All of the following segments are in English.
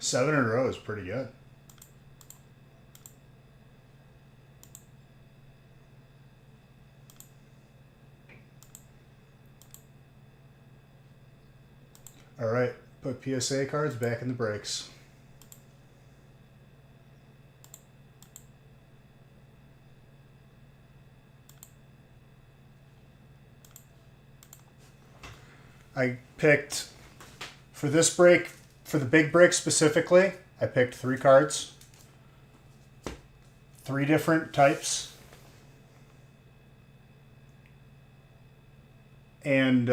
7 in a row is pretty good. All right, put PSA cards back in the breaks. I picked, for this break, for the big break specifically, I picked 3 cards. 3 different types. And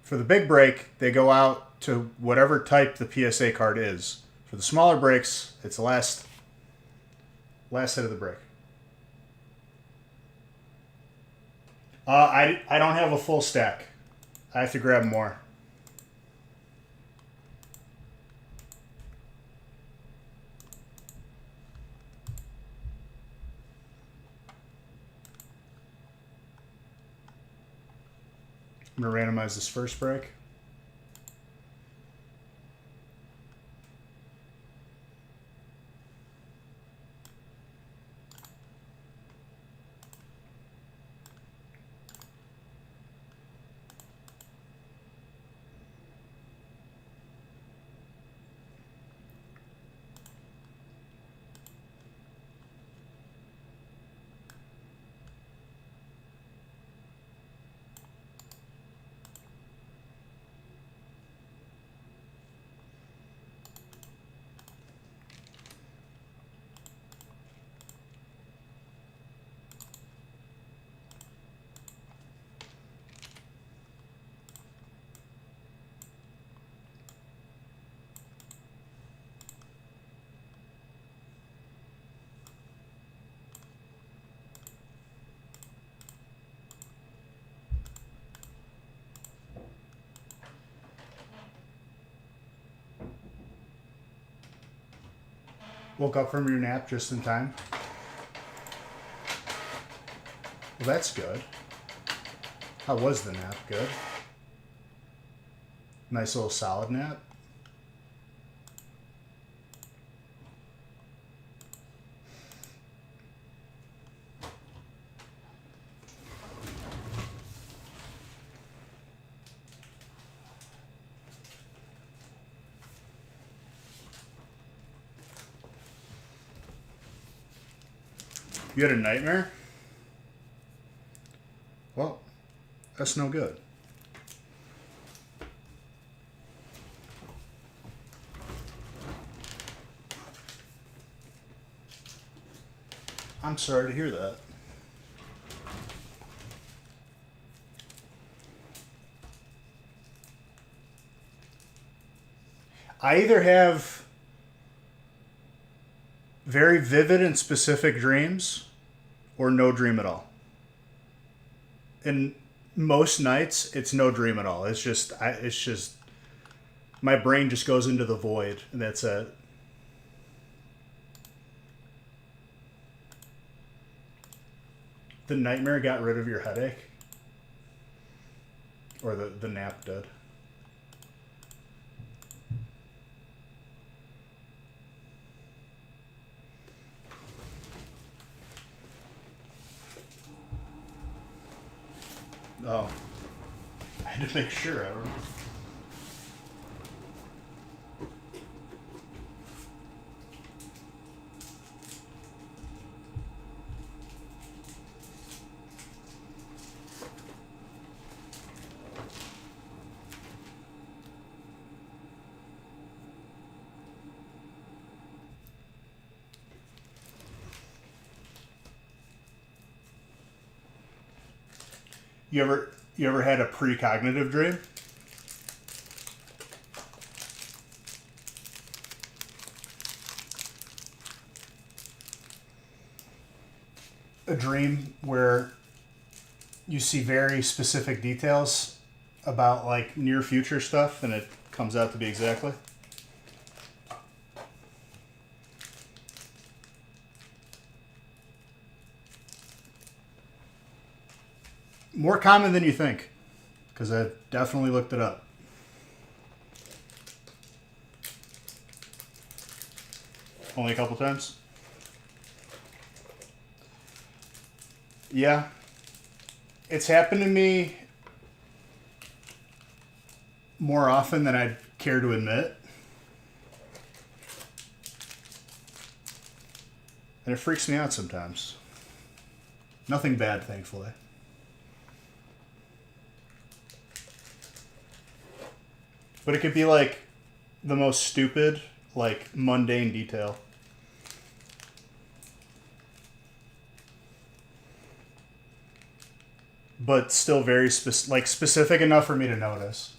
for the big break, they go out to whatever type the PSA card is. For the smaller breaks, it's the last hit of the break. I don't have a full stack. I have to grab more. I'm going to randomize this first break. Woke up from your nap just in time. Well, that's good. How was the nap? Good? Nice little solid nap? You had a nightmare? Well, that's no good. I'm sorry to hear that. I either have very vivid and specific dreams or no dream at all. And most nights it's no dream at all. It's just my brain just goes into the void and that's it. The nightmare got rid of your headache? Or the nap did? Oh. I had to make sure. I don't know. You ever had a precognitive dream? A dream where you see very specific details about like near future stuff and it comes out to be exactly? More common than you think. because I've definitely looked it up. Only a couple times? Yeah. It's happened to me more often than I'd care to admit. And it freaks me out sometimes. Nothing bad, thankfully. But it could be like the most stupid, like mundane detail. But still very specific enough for me to notice.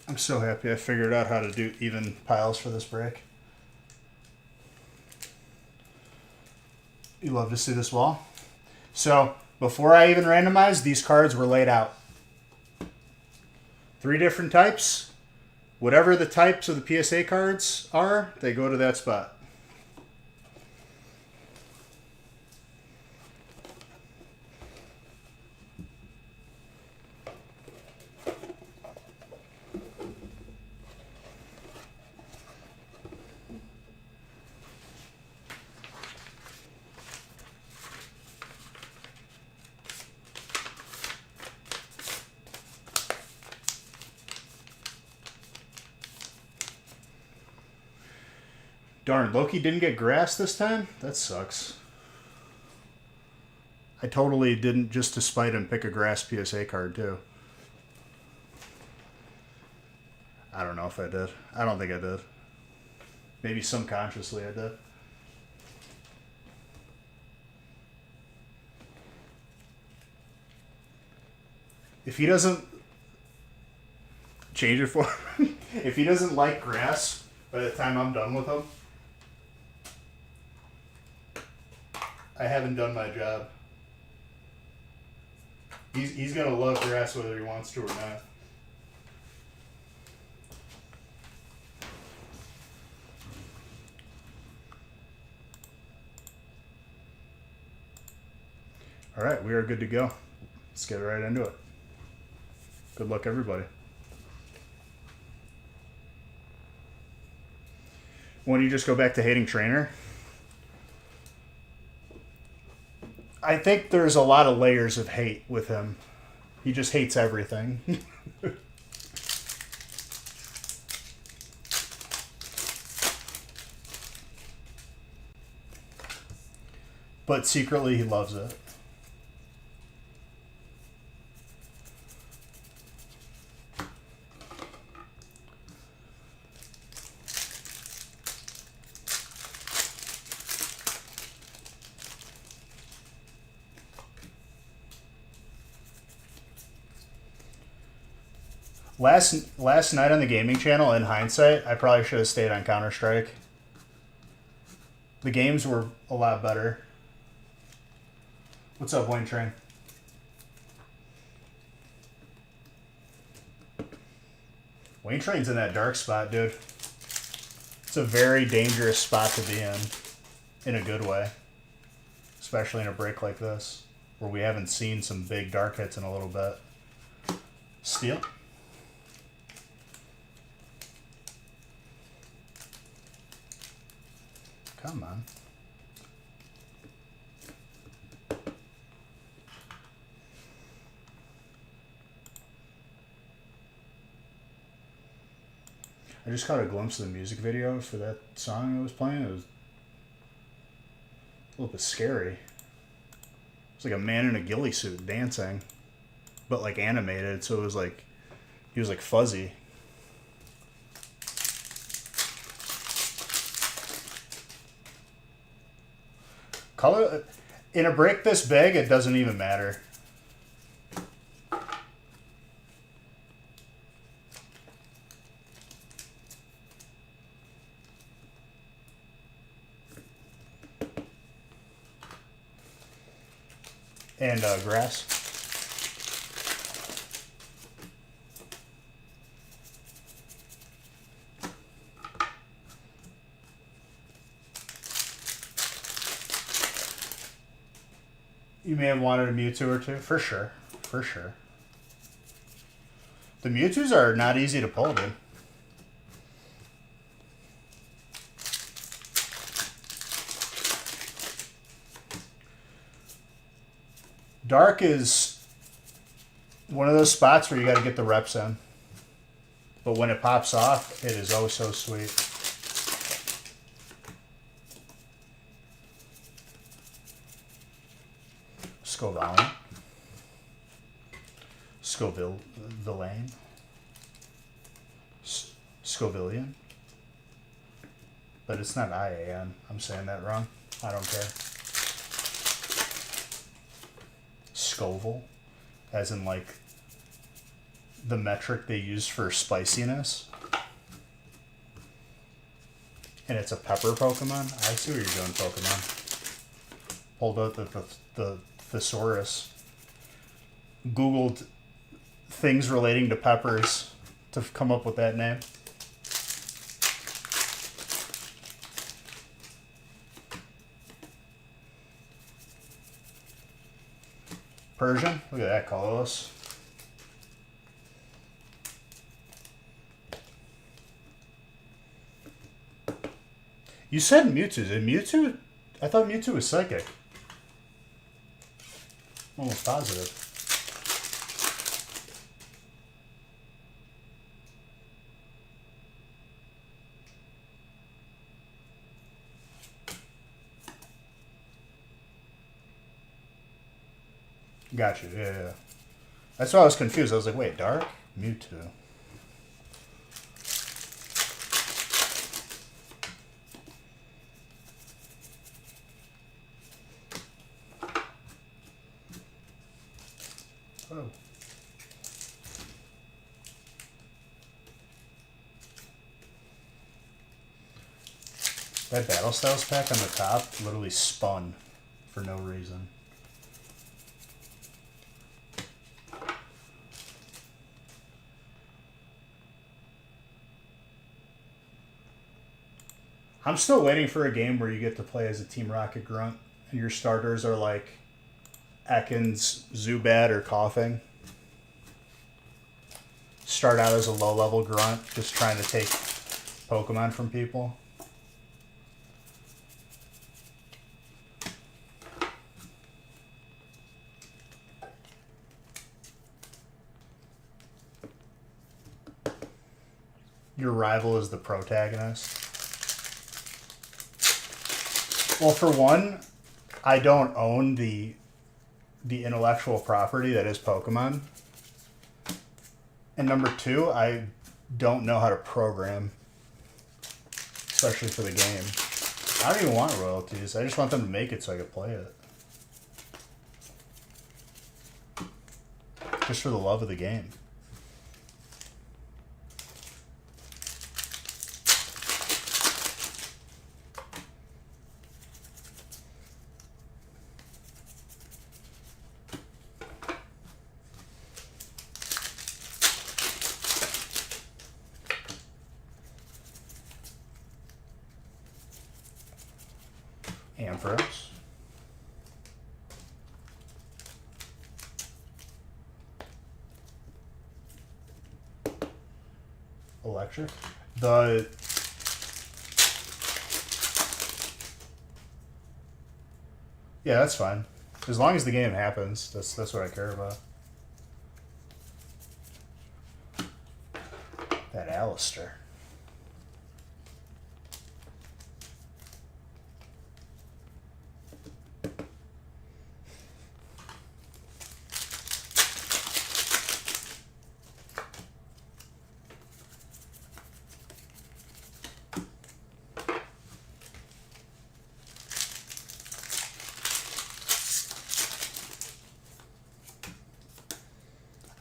I'm so happy I figured out how to do even piles for this break. You love to see this wall? So, before I even randomized, these cards were laid out. 3 different types. Whatever the types of the PSA cards are, they go to that spot. Darn, Loki didn't get grass this time? That sucks. I totally didn't, just to spite him, pick a grass PSA card, too. I don't know if I did. I don't think I did. Maybe subconsciously I did. If he doesn't... Change it for him. If he doesn't like grass by the time I'm done with him, I haven't done my job. He's gonna love grass whether he wants to or not. All right, we are good to go. Let's get right into it. Good luck, everybody. When you just go back to hating Trainer? I think there's a lot of layers of hate with him. He just hates everything. But secretly he loves it. Last night on the gaming channel, in hindsight, I probably should have stayed on Counter-Strike. The games were a lot better. What's up, Wayne Train? Wayne Train's in that dark spot, dude. It's a very dangerous spot to be in a good way. Especially in a break like this, where we haven't seen some big dark hits in a little bit. Steal. Come on. I just caught a glimpse of the music video for that song I was playing. It was a little bit scary. It's like a man in a ghillie suit dancing, but like animated, so it was like, he was like fuzzy. Color in a break this big, it doesn't even matter. And grass. You may have wanted a Mewtwo or two. For sure. For sure. The Mewtwo's are not easy to pull, dude. Dark is one of those spots where you got to get the reps in. But when it pops off, it is oh so sweet. Scovillain. Villain. Scovillian. But it's not IAN. I'm saying that wrong. I don't care. Scoville, as in like the metric they use for spiciness. And it's a pepper Pokemon. I see what you're doing, Pokemon. Pulled out the thesaurus. Googled things relating to peppers to come up with that name. Persian. Look at that, colorless. You said Mewtwo. Is Mewtwo? I thought Mewtwo was psychic. Almost positive. Got you. Yeah. That's why I was confused. I was like, wait, Dark? Mewtwo. Oh. That Battle Styles pack on the top literally spun for no reason. I'm still waiting for a game where you get to play as a Team Rocket Grunt and your starters are like Ekans, Zubat, or Coughing. Start out as a low-level grunt, just trying to take Pokemon from people. Your rival is the protagonist. Well, for one, I don't own the intellectual property that is Pokemon. And number two, I don't know how to program, especially for the game. I don't even want royalties. I just want them to make it so I can play it. Just for the love of the game. Ampharos. Electric. Yeah, that's fine. As long as the game happens, that's what I care about. That Alistair.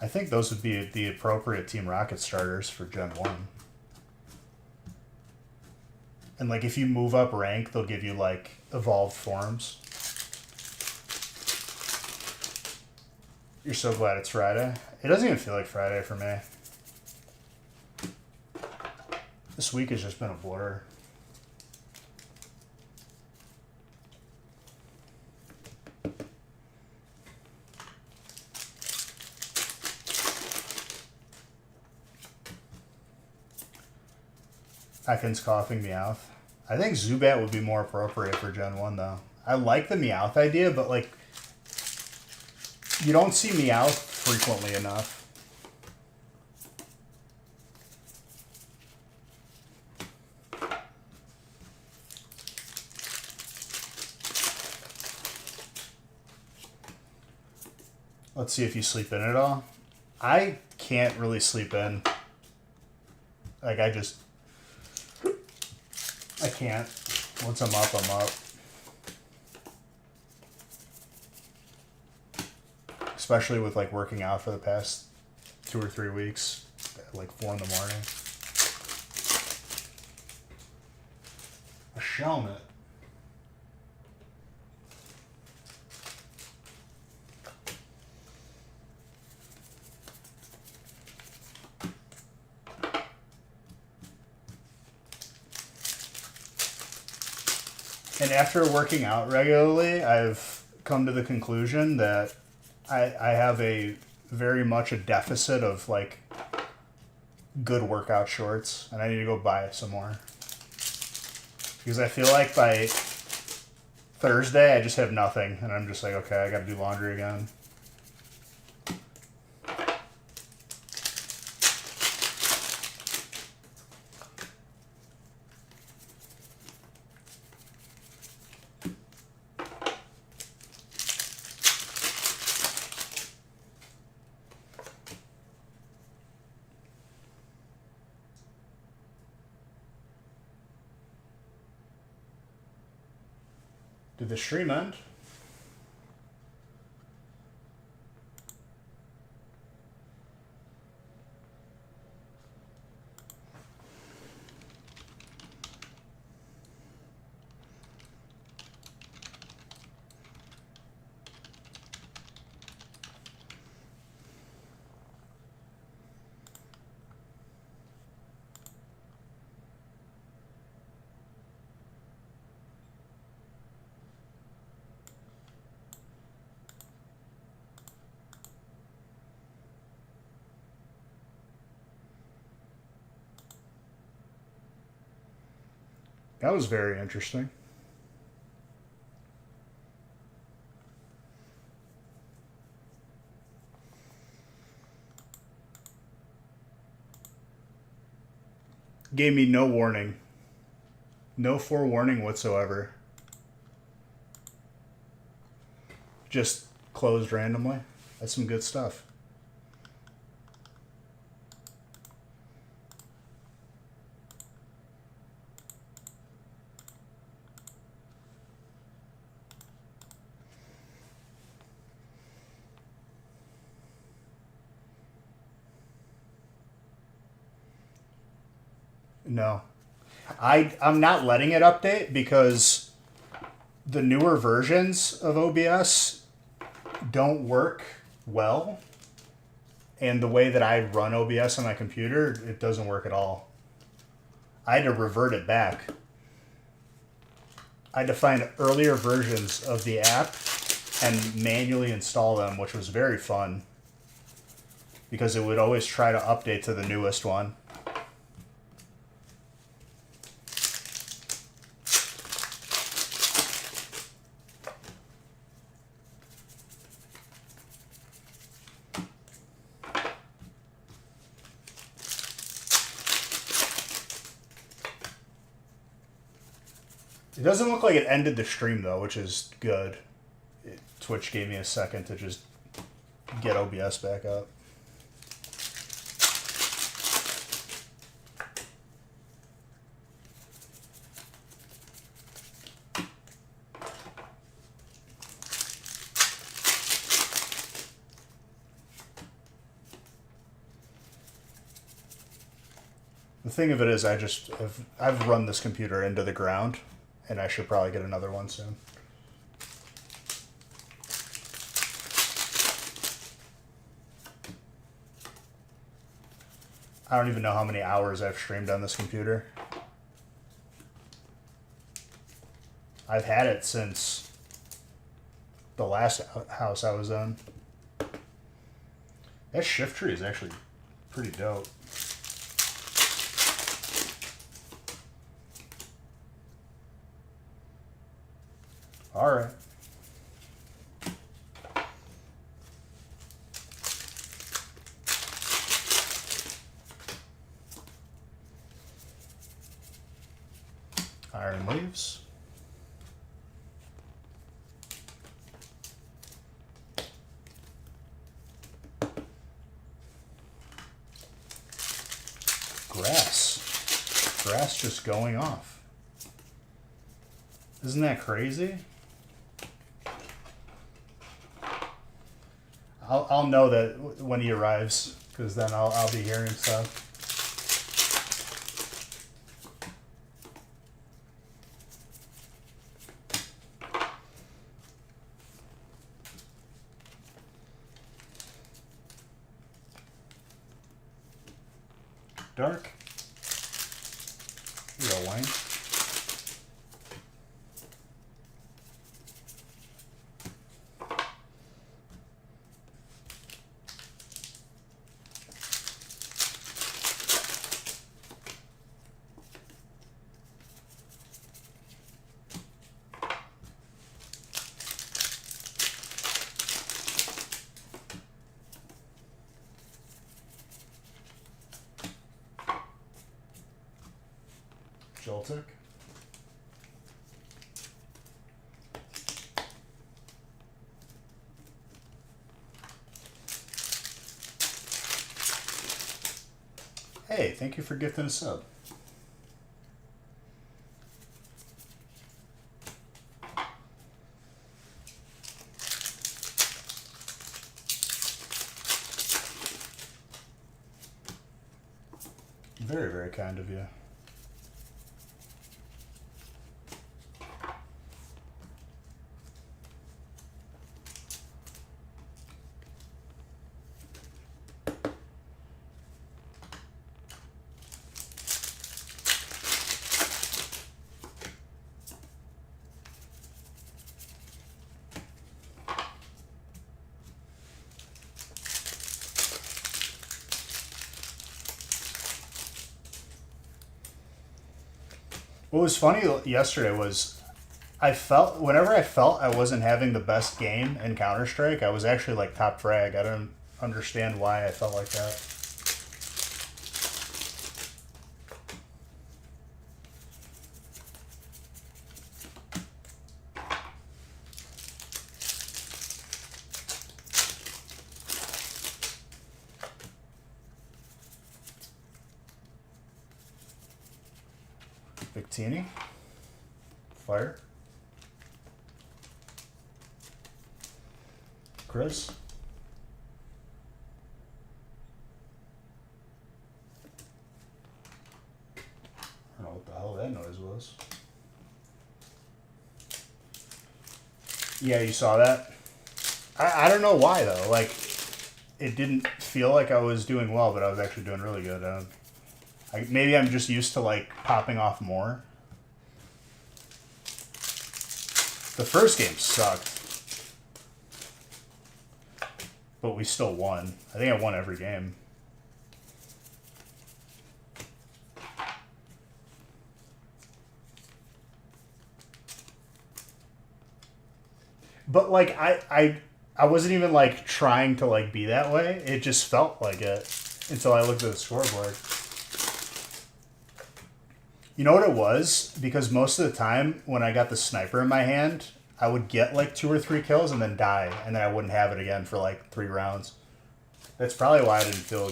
I think those would be the appropriate Team Rocket starters for Gen 1. And like if you move up rank, they'll give you like evolved forms. You're so glad it's Friday. It doesn't even feel like Friday for me. This week has just been a blur. Ekans coughing Meowth. I think Zubat would be more appropriate for Gen 1, though. I like the Meowth idea, but, like, you don't see Meowth frequently enough. Let's see if you sleep in at all. I can't really sleep in. Like, I can't. Once I'm up, I'm up. Especially with, like, working out for the past 2 or 3 weeks at, like, 4 in the morning. A Shelmet. And after working out regularly, I've come to the conclusion that I have a very much a deficit of, like, good workout shorts, and I need to go buy some more. Because I feel like by Thursday, I just have nothing, and I'm just like, okay, I gotta do laundry again. Did the stream end? That was very interesting. Gave me no warning. No forewarning whatsoever. Just closed randomly. That's some good stuff. No. I'm not letting it update because the newer versions of OBS don't work well. And the way that I run OBS on my computer, it doesn't work at all. I had to revert it back. I had to find earlier versions of the app and manually install them, which was very fun because it would always try to update to the newest one. It doesn't look like it ended the stream, though, which is good. Twitch gave me a second to just get OBS back up. The thing of it is, I've run this computer into the ground, and I should probably get another one soon. I don't even know how many hours I've streamed on this computer. I've had it since the last house I was in. That shift tree is actually pretty dope. All right. Iron leaves. Grass just going off. Isn't that crazy? I'll know that when he arrives, because then I'll be hearing stuff. Dark. Here you go, Wayne. Joltik. Hey, thank you for gifting a sub. Very, very kind of you. What was funny yesterday was whenever I felt I wasn't having the best game in Counter-Strike, I was actually like top frag. I don't understand why I felt like that. Victini. Fire. Chris. I don't know what the hell that noise was. Yeah, you saw that? I don't know why though. Like, it didn't feel like I was doing well, but I was actually doing really good. Maybe I'm just used to like popping off more. The first game sucked, but we still won. I think I won every game. But like I wasn't even like trying to like be that way. It just felt like it until I looked at the scoreboard. You know what it was? Because most of the time when I got the sniper in my hand, I would get like 2 or 3 kills and then die, and then I wouldn't have it again for like 3 rounds. That's probably why I didn't feel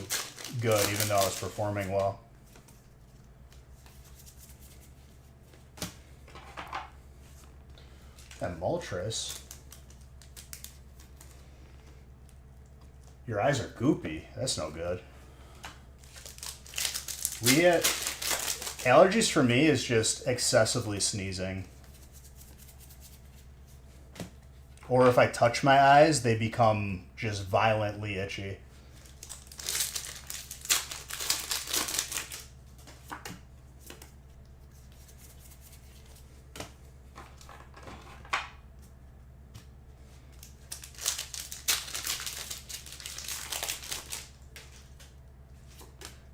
good, even though I was performing well. That Moltres. Your eyes are goopy. That's no good. Allergies for me is just excessively sneezing. Or if I touch my eyes, they become just violently itchy.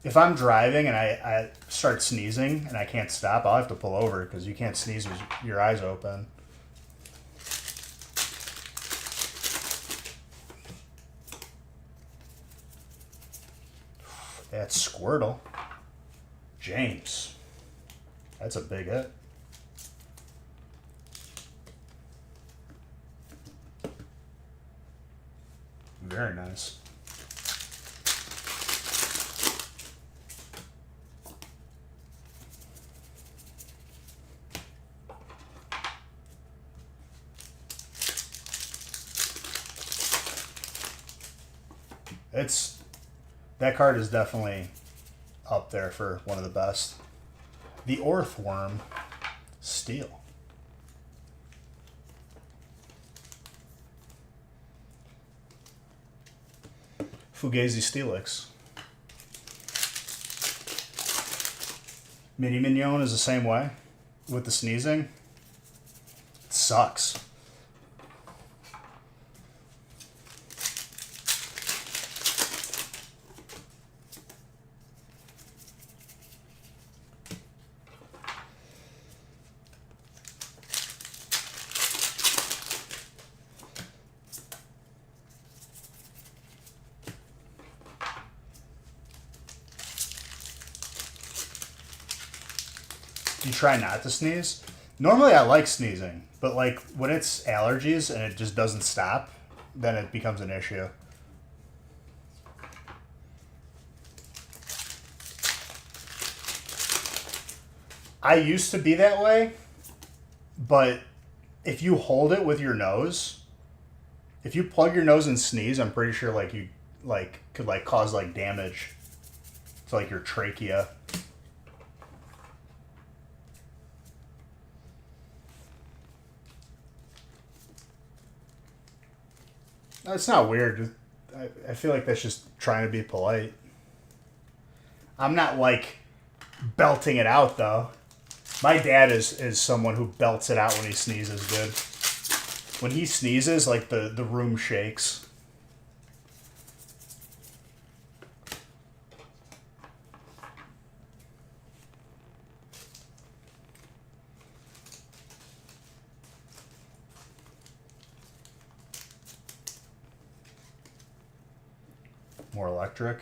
if I'm driving and I start sneezing and I can't stop, I'll have to pull over because you can't sneeze with your eyes open. That's Squirtle. James. That's a big hit. Very nice. That card is definitely up there for one of the best. The Orthworm Steel. Fugazi Steelix. Mini Mignon is the same way with the sneezing. It sucks. You try not to sneeze. Normally I like sneezing, but like when it's allergies and it just doesn't stop, then it becomes an issue. I used to be that way, but if you hold it with your nose, if you plug your nose and sneeze, I'm pretty sure like you like could like cause like damage to like your trachea. It's not weird. I feel like that's just trying to be polite. I'm not like belting it out though. My dad is someone who belts it out when he sneezes, dude. When he sneezes, like the room shakes. More electric.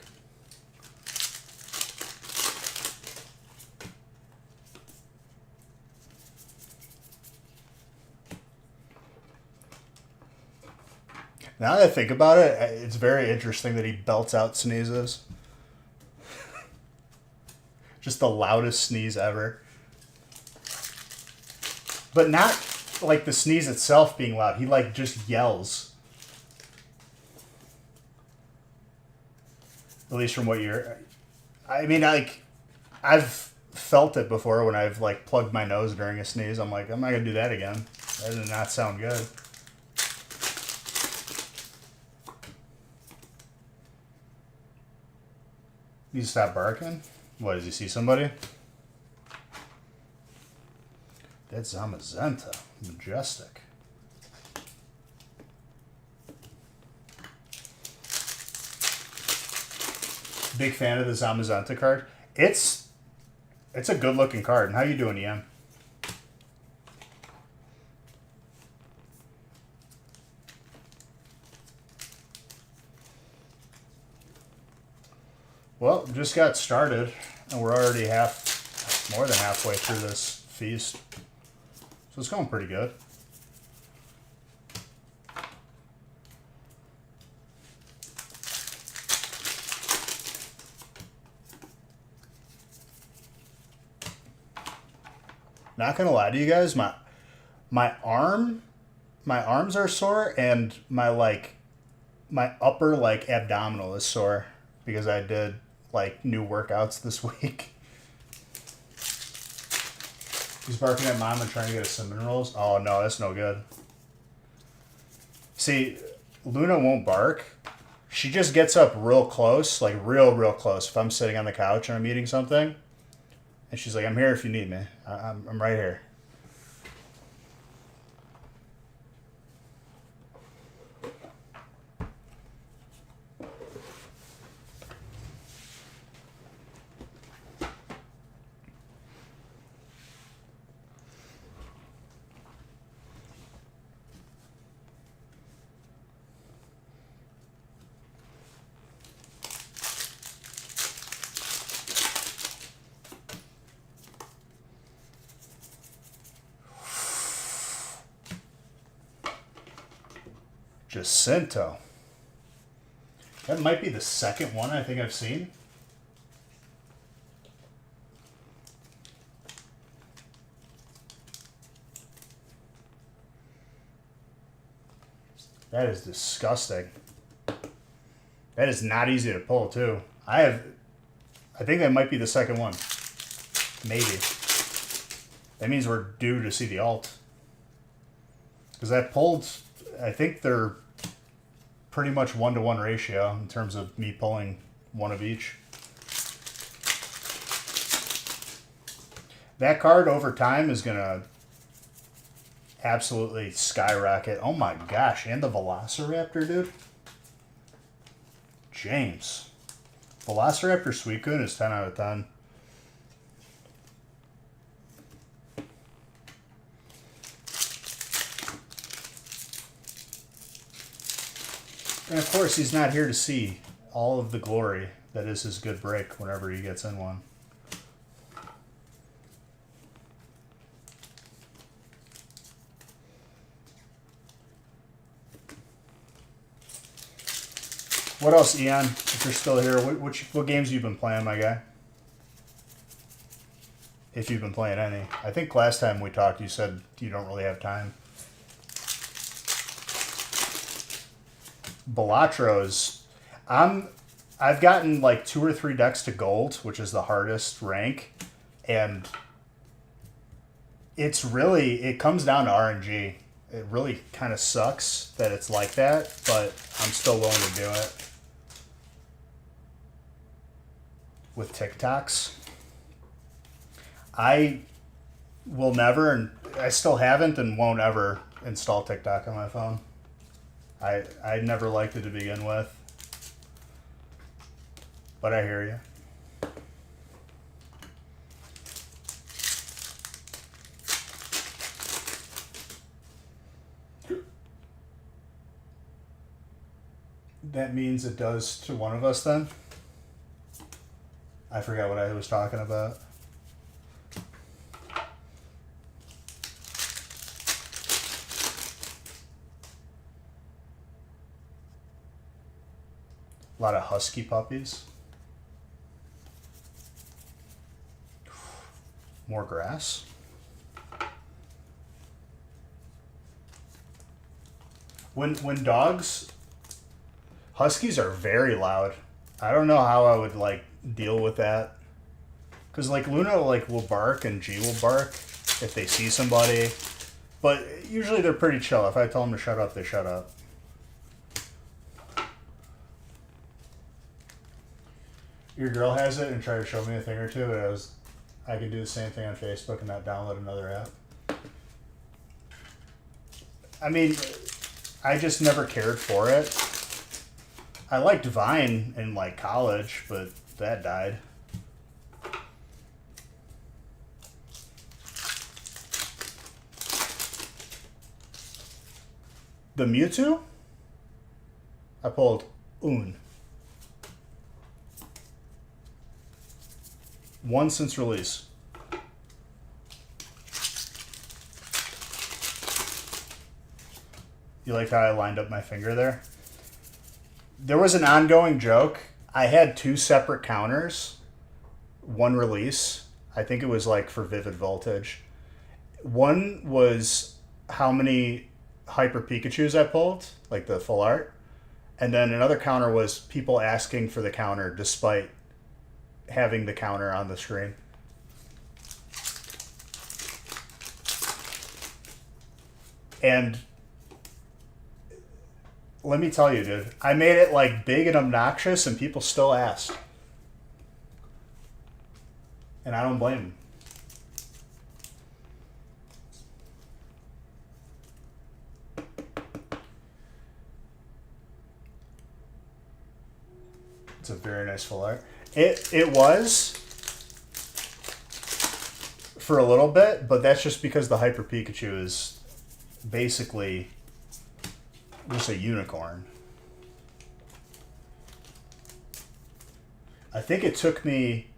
Now that I think about it, it's very interesting that he belts out sneezes. Just the loudest sneeze ever. But not like the sneeze itself being loud. He like just yells. At least from what you're... I mean, like, I've felt it before when I've, like, plugged my nose during a sneeze. I'm like, I'm not going to do that again. That did not sound good. You stop barking? What, does he see somebody? That's Zamazenta. Majestic. Big fan of the Zamazenta card. It's a good looking card. And how you doing, Ian? Well, just got started, and we're already more than halfway through this feast. So it's going pretty good. Not gonna lie to you guys, my arms are sore, and my upper like abdominal is sore because I did like new workouts this week. He's barking at mom and trying to get us cinnamon rolls. Oh no, that's no good. See, Luna won't bark. She just gets up real close, like real close. If I'm sitting on the couch and I'm eating something, and she's like, "I'm here if you need me. I'm right here." Jacinto. That might be the second one I think I've seen. That is disgusting. That is not easy to pull, too. I think that might be the second one. Maybe. That means we're due to see the alt. Because I pulled, I think they're pretty much 1-to-1 ratio in terms of me pulling one of each. That card over time is going to absolutely skyrocket. Oh my gosh, and the Velociraptor, dude. James. Velociraptor Suicune is 10 out of 10. And of course, he's not here to see all of the glory that is his good break whenever he gets in one. What else, Ian? If you're still here, what games have you been playing, my guy? If you've been playing any. I think last time we talked, you said you don't really have time. Balatros. I've gotten like 2 or 3 decks to gold, which is the hardest rank, and it comes down to RNG. It really kind of sucks that it's like that, but I'm still willing to do it. With TikToks. I will never, and I still haven't and won't ever install TikTok on my phone. I never liked it to begin with. But I hear you. That means it does to one of us then? I forgot what I was talking about. A lot of husky puppies. More grass. When dogs, huskies are very loud. I don't know how I would like deal with that. Cause like Luna will bark and G will bark if they see somebody, but usually they're pretty chill. If I tell them to shut up, they shut up. Your girl has it and tried to show me a thing or two, but I could do the same thing on Facebook and not download another app. I mean, I just never cared for it. I liked Vine in like college, but that died. The Mewtwo? I pulled Un. One since release. You like how I lined up my finger there? There was an ongoing joke. I had 2 separate counters. One release. I think it was like for Vivid Voltage. One was how many Hyper Pikachus I pulled, like the full art. And then another counter was people asking for the counter despite having the counter on the screen. And let me tell you, dude, I made it like big and obnoxious and people still asked. And I don't blame them. It's a very nice full art. It was for a little bit, but that's just because the Hyper Pikachu is basically just a unicorn. I think it took me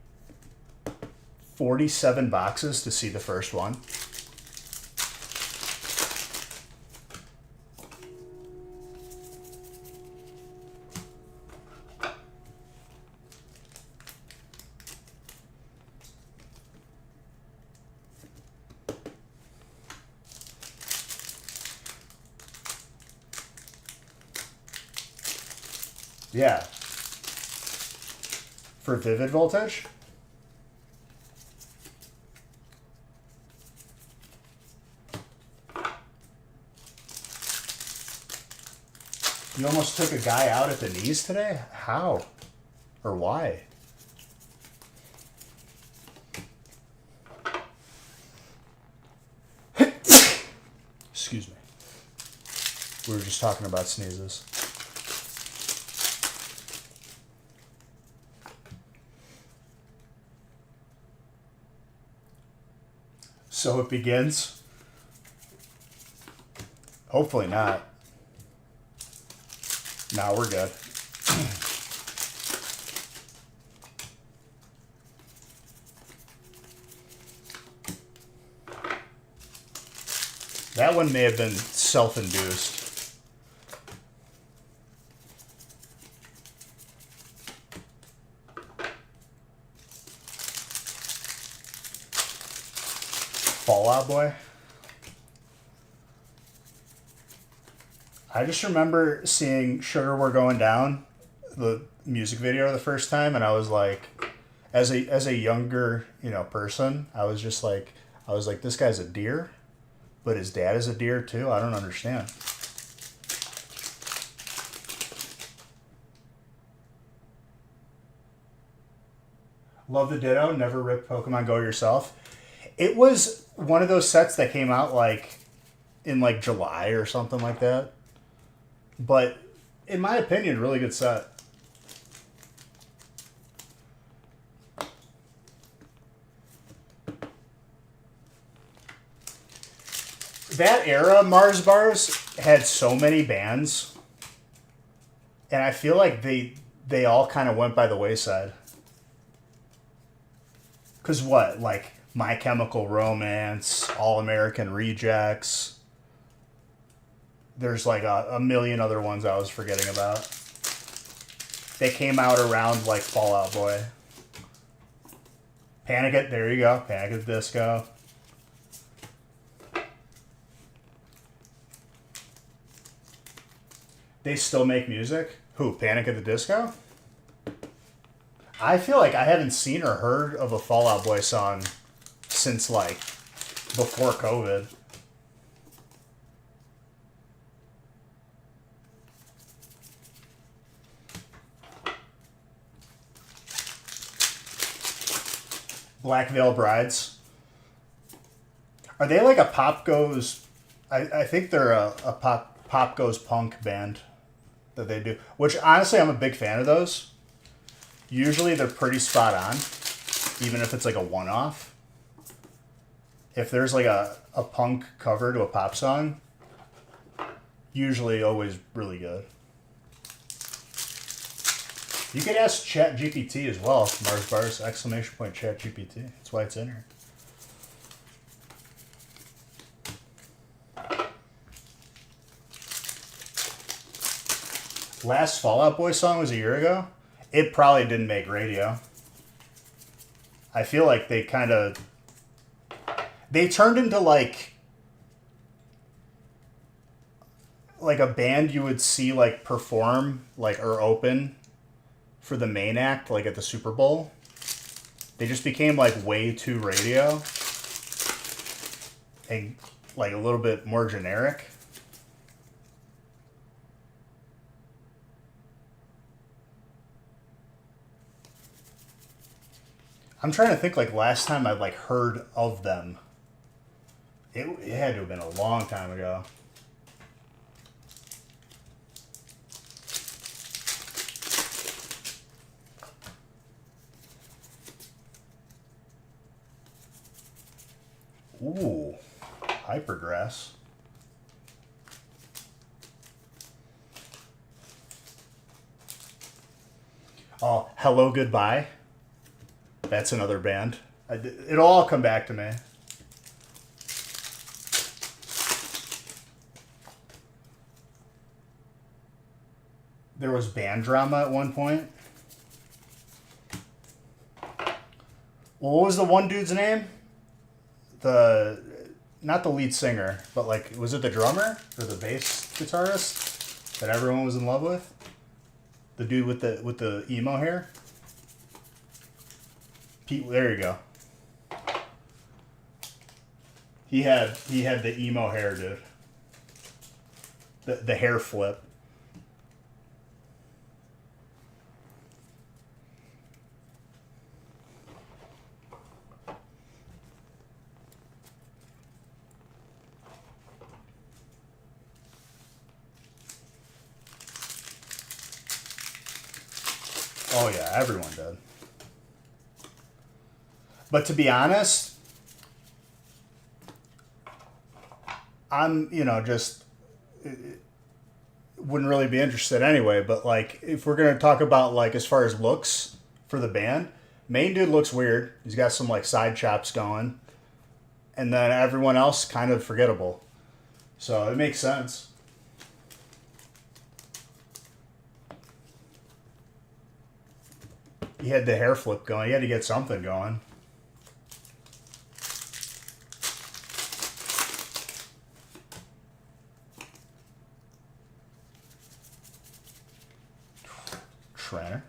47 boxes to see the first one. Yeah. For Vivid Voltage? You almost took a guy out at the knees today? How? Or why? Excuse me. We were just talking about sneezes. So it begins? Hopefully not. No, we're good. That one may have been self-induced. Fall Out Boy? I just remember seeing Sugar We're Going Down, the music video, the first time, and I was like, as a younger, person, I was like, this guy's a deer, but his dad is a deer too. I don't understand. Love the Ditto. Never ripped Pokemon Go yourself. It was one of those sets that came out like in like July or something like that. But in my opinion, really good set. That era, Mars Bars, had so many bands. And I feel like they all kind of went by the wayside. Because what? Like My Chemical Romance, All American Rejects. There's like a million other ones I was forgetting about. They came out around like Fall Out Boy. Panic at, there you go. Panic at the Disco. They still make music? Who, Panic at the Disco? I feel like I haven't seen or heard of a Fall Out Boy song since like before COVID. Black Veil Brides. Are they like a Pop Goes... I think they're a Pop Goes Punk band that they do. Which, honestly, I'm a big fan of those. Usually they're pretty spot on. Even if it's like a one-off. If there's like a punk cover to a pop song, usually always really good. You could ask ChatGPT as well. Mars Bars, exclamation point ChatGPT. That's why it's in here. Last Fall Out Boy song was a year ago. It probably didn't make radio. I feel like they kind of... They turned into like a band you would see like perform like or open for the main act, like at the Super Bowl. They just became like way too radio and like a little bit more generic. I'm trying to think like last time I like heard of them. It had to have been a long time ago. Ooh, Hypergrass. Oh, Hello Goodbye. That's another band. It'll all come back to me. There was band drama at one point. What was the one dude's name? Not the lead singer, but like, was it the drummer or the bass guitarist that everyone was in love with? The dude with the emo hair. Pete, there you go. He had the emo hair, dude. The hair flip. Oh yeah, everyone did. But to be honest, I'm, just wouldn't really be interested anyway. But like, if we're gonna talk about like as far as looks for the band, main dude looks weird. He's got some like side chops going, and then everyone else kind of forgettable. So it makes sense. He had the hair flip going. He had to get something going. Trainer.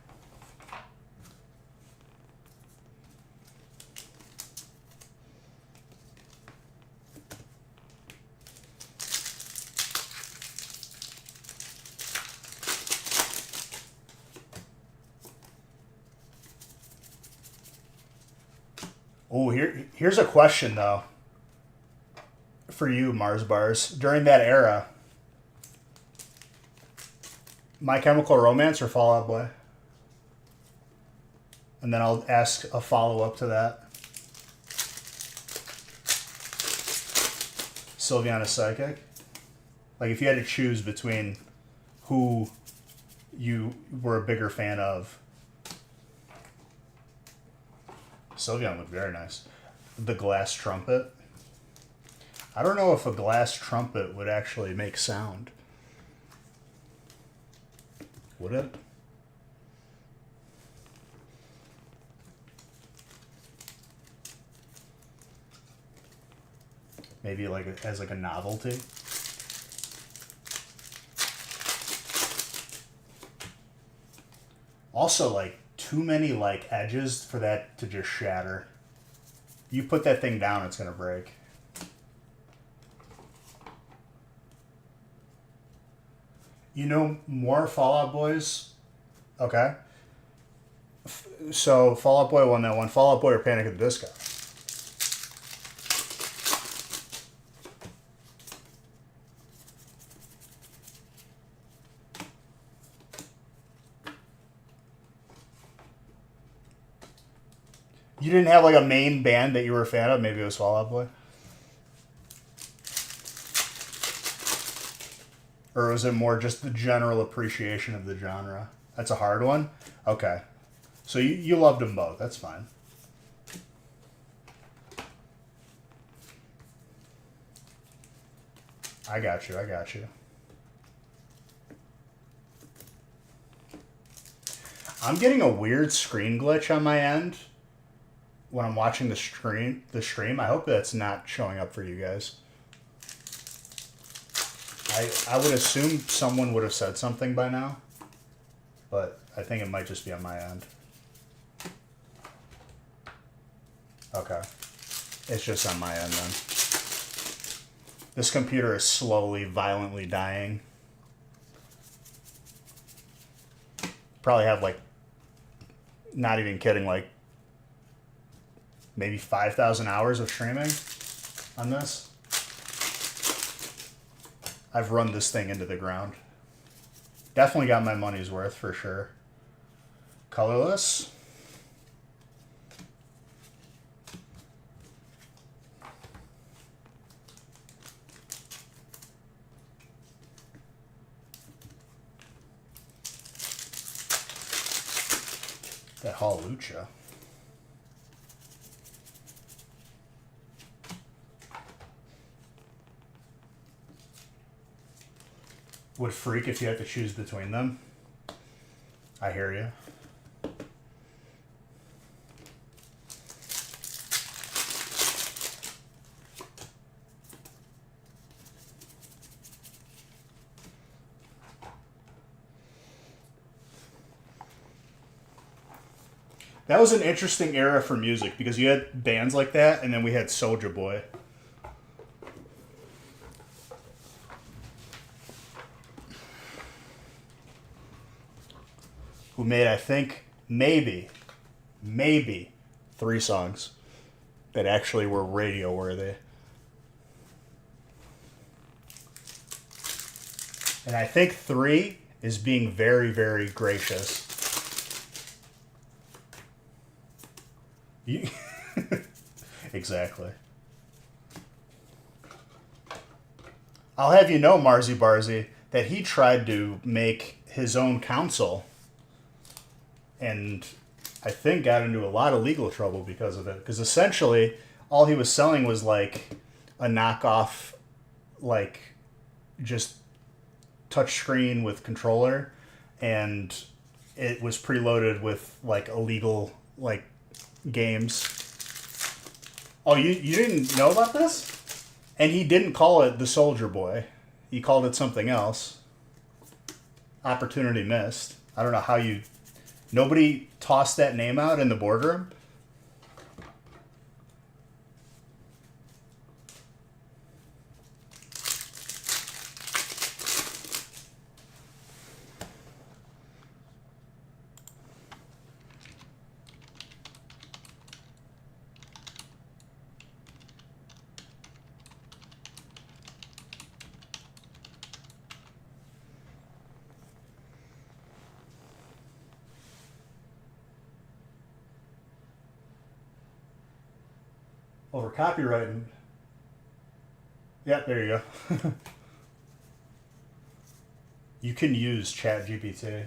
Oh, here's a question though for you, Mars Bars. During that era, My Chemical Romance or Fall Out Boy? And then I'll ask a follow-up to that. Sylviana Psychic? Like, if you had to choose between who you were a bigger fan of. Sylviana looked very nice. The glass trumpet. I don't know if a glass trumpet would actually make sound. Would it? Maybe like as like a novelty. Also, like too many like edges for that to just shatter. You put that thing down, it's gonna break. You know more Fall Out Boys? Okay. So Fall Out Boy won that one. Fall Out Boy or Panic at the Disco? You didn't have like a main band that you were a fan of? Maybe it was Fall Out Boy? Or was it more just the general appreciation of the genre? That's a hard one? Okay. So you loved them both. That's fine. I got you. I'm getting a weird screen glitch on my end when I'm watching the stream. I hope that's not showing up for you guys. I would assume someone would have said something by now, but I think it might just be on my end. Okay. It's just on my end then. This computer is slowly, violently dying. Probably have like, not even kidding, like maybe 5,000 hours of streaming on this. I've run this thing into the ground. Definitely got my money's worth for sure. Colorless. That Hall Lucha. Would freak if you had to choose between them. I hear you. That was an interesting era for music because you had bands like that, and then we had Soulja Boy. Who made, I think, maybe 3 songs that actually were radio worthy. And I think 3 is being very, very gracious. Exactly. I'll have you know, Marzi Barzi, that he tried to make his own console and I think got into a lot of legal trouble because of it. Because essentially, all he was selling was like a knockoff, like just touchscreen with controller, and it was preloaded with like illegal like games. Oh, you didn't know about this? And he didn't call it the Soulja Boy. He called it something else. Opportunity missed. I don't know how you... Nobody tossed that name out in the boardroom? Over copywriting. Yeah, there you go. You can use ChatGPT.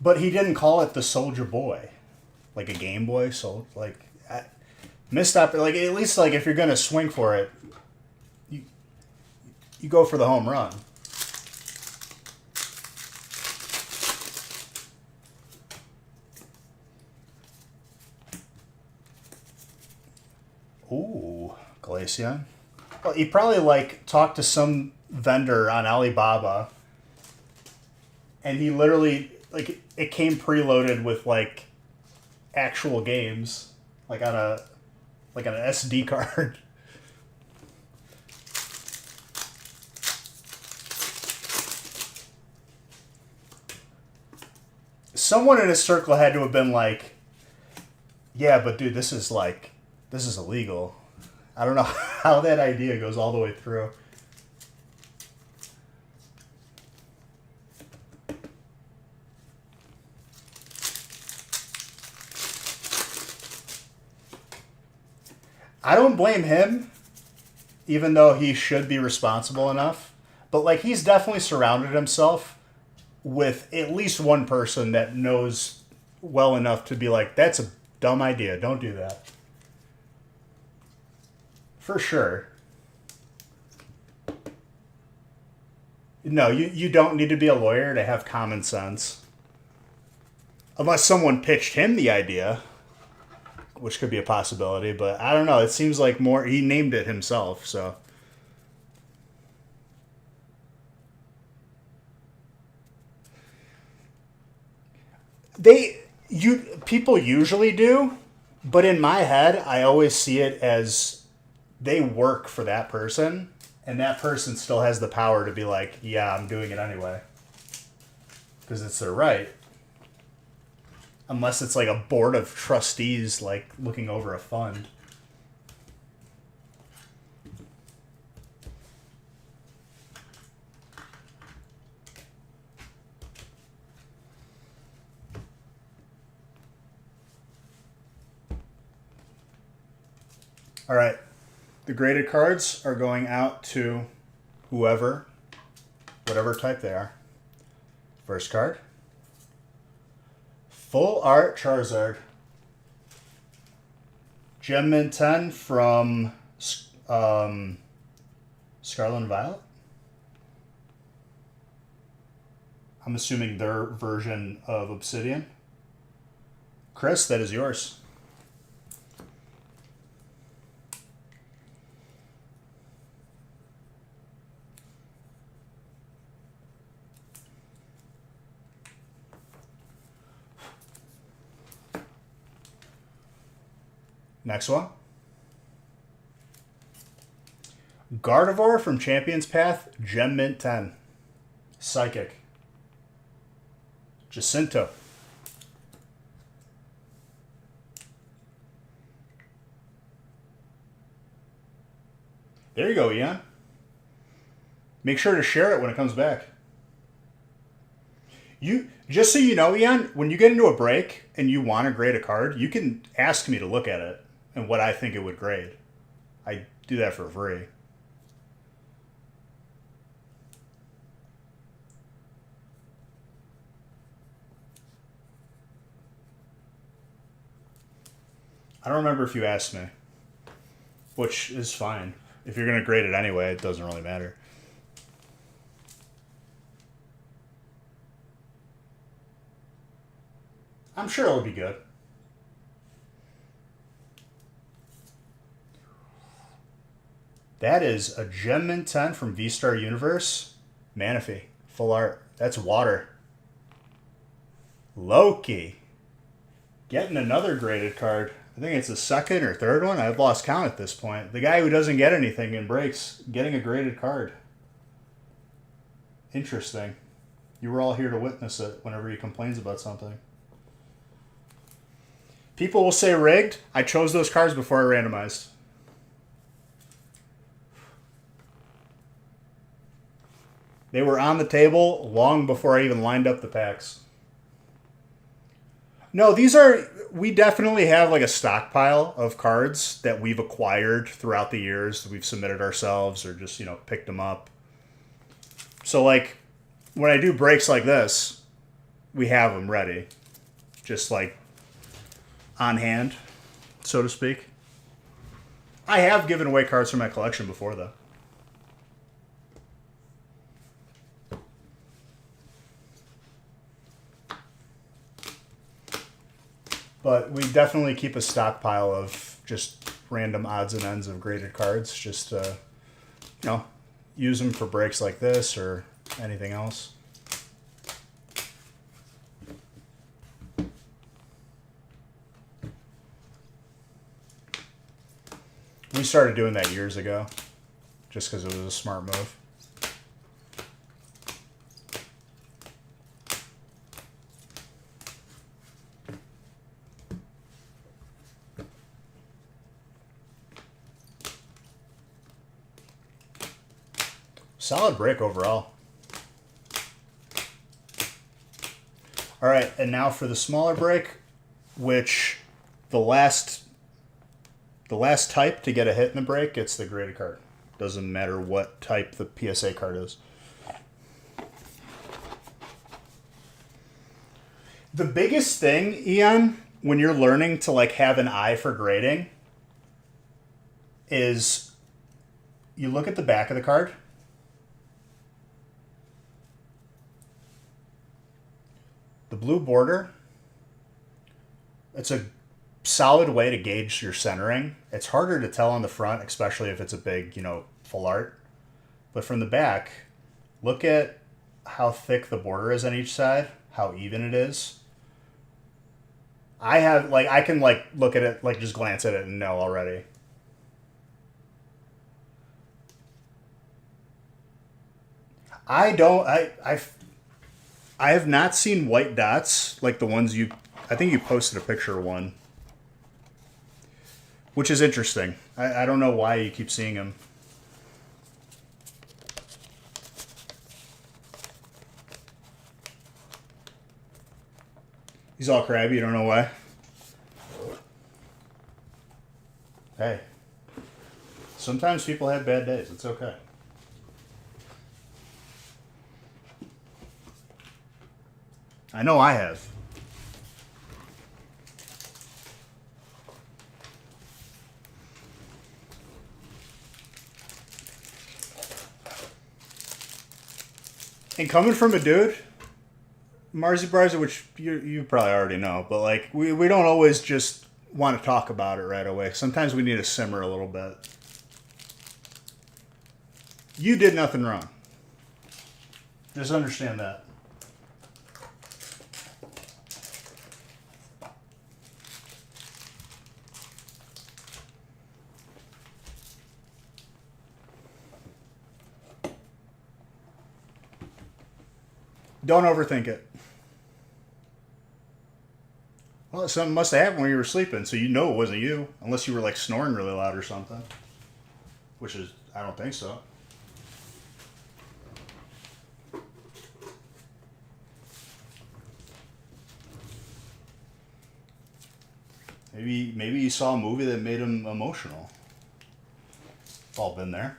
But he didn't call it the Soulja Boy. Like a Game Boy, so like missed up. Like at least like if you're gonna swing for it, you go for the home run. Ooh, Glaceon. Well, he probably like talked to some vendor on Alibaba, and he literally like it came preloaded with like actual games, like on an SD card. Someone in his circle had to have been like, "Yeah, but dude, this is illegal." I don't know how that idea goes all the way through. I don't blame him, even though he should be responsible enough. But like he's definitely surrounded himself with at least one person that knows well enough to be like, that's a dumb idea. Don't do that. For sure. No, you don't need to be a lawyer to have common sense. Unless someone pitched him the idea, which could be a possibility, but I don't know. It seems like more he named it himself, so people usually do, but in my head, I always see it as they work for that person, and that person still has the power to be like, yeah, I'm doing it anyway. Because it's their right. Unless it's like a board of trustees, like looking over a fund. All right. The graded cards are going out to whoever, whatever type they are. First card. Full Art Charizard. Gem Mint 10 from Scarlet and Violet. I'm assuming their version of Obsidian. Chris, that is yours. Next one. Gardevoir from Champions Path, Gem Mint 10. Psychic. Jacinto. There you go, Ian. Make sure to share it when it comes back. Just so you know, Ian, when you get into a break and you want to grade a card, you can ask me to look at it and what I think it would grade. I do that for free. I don't remember if you asked me, which is fine. If you're going to grade it anyway, it doesn't really matter. I'm sure it'll be good. That is a Gem Mint 10 from V-Star Universe. Manaphy. Full art. That's water. Loki. Getting another graded card. I think it's the second or third one. I've lost count at this point. The guy who doesn't get anything in breaks getting a graded card. Interesting. You were all here to witness it whenever he complains about something. People will say rigged. I chose those cards before I randomized. They were on the table long before I even lined up the packs. No, we definitely have like a stockpile of cards that we've acquired throughout the years that we've submitted ourselves or just, picked them up. So like when I do breaks like this, we have them ready. Just like on hand, so to speak. I have given away cards from my collection before though. But we definitely keep a stockpile of just random odds and ends of graded cards. Just, use them for breaks like this or anything else. We started doing that years ago just because it was a smart move. Solid break overall. All right, and now for the smaller break, which the last type to get a hit in the break gets the graded card. Doesn't matter what type the PSA card is. The biggest thing, Ian, when you're learning to like have an eye for grading is you look at the back of the card. The blue border, it's a solid way to gauge your centering. It's harder to tell on the front, especially if it's a big, full art. But from the back, look at how thick the border is on each side, how even it is. I can look at it, just glance at it and know already. I have not seen white dots like the ones I think you posted a picture of one. Which is interesting. I don't know why you keep seeing them. He's all crabby, you don't know why? Hey. Sometimes people have bad days. It's okay. I know I have. And coming from a dude, Marzi Barza, which you probably already know, but we don't always just want to talk about it right away. Sometimes we need to simmer a little bit. You did nothing wrong. Just understand that. Don't overthink it. Well, something must have happened when you were sleeping, so you know it wasn't you, unless you were like snoring really loud or something. Which is, I don't think so. Maybe you saw a movie that made him emotional. It's all been there.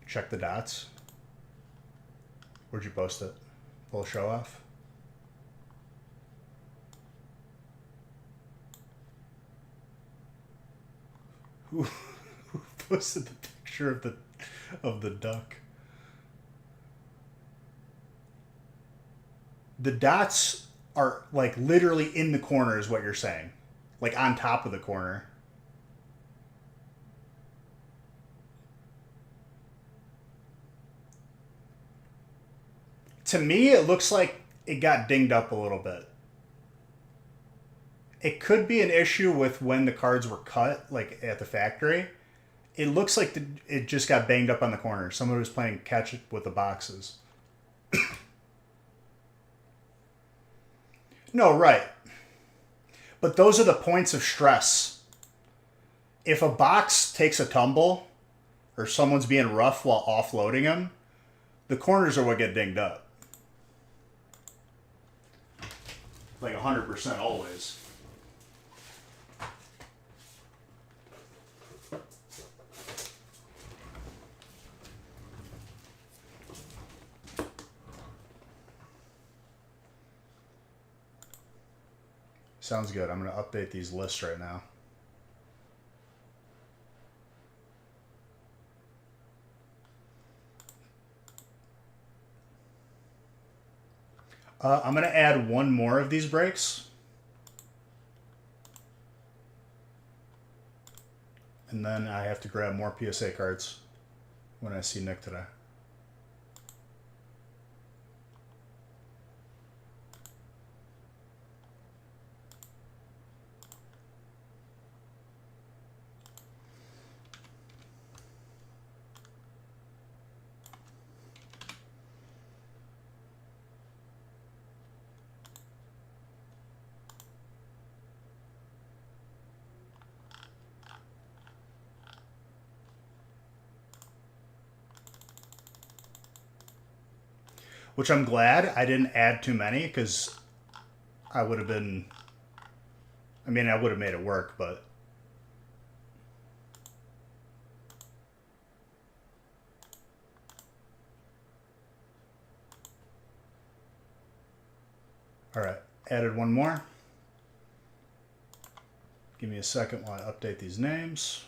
Check the dots. Where'd you post it? Full show off? Who posted the picture of the duck? The dots are like literally in the corner is what you're saying. Like on top of the corner. To me, it looks like it got dinged up a little bit. It could be an issue with when the cards were cut, like at the factory. It looks like it just got banged up on the corner. Someone was playing catch with the boxes. No, right. But those are the points of stress. If a box takes a tumble, or someone's being rough while offloading them, the corners are what get dinged up. Like 100% always. Sounds good. I'm going to update these lists right now. I'm going to add one more of these breaks. And then I have to grab more PSA cards when I see Nick today. Which I'm glad I didn't add too many because I would have been... I mean, I would have made it work, but... Alright, added one more. Give me a second while I update these names.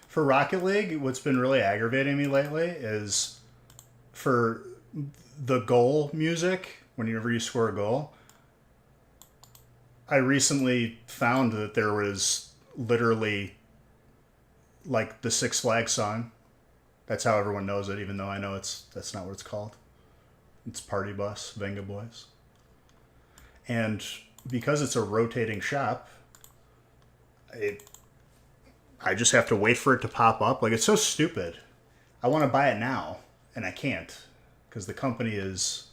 For Rocket League, what's been really aggravating me lately is for the goal music, whenever you score a goal, I recently found that there was literally like the Six Flags song. That's how everyone knows it, even though I know that's not what it's called. It's Party Bus, Venga Boys. And because it's a rotating shop, I just have to wait for it to pop up. Like, it's so stupid. I want to buy it now, and I can't because the company is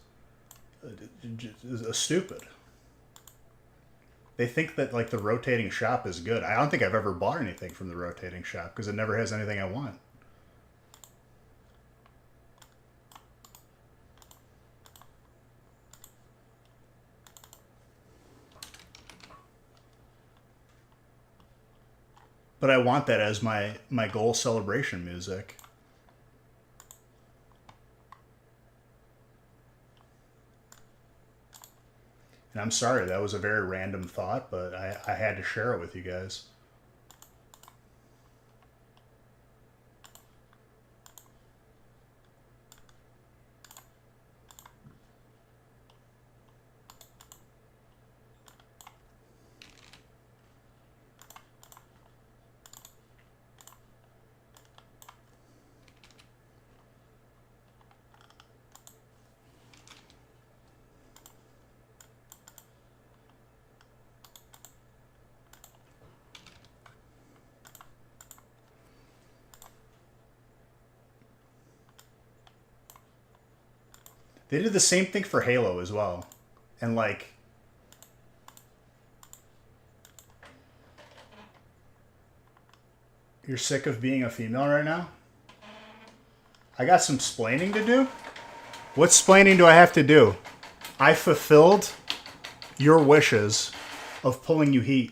stupid. They think that, like, the rotating shop is good. I don't think I've ever bought anything from the rotating shop because it never has anything I want. But I want that as my goal celebration music. And I'm sorry, that was a very random thought, but I had to share it with you guys. They did the same thing for Halo as well. And, like, you're sick of being a female right now? I got some splaining to do? What splaining do I have to do? I fulfilled your wishes of pulling you heat.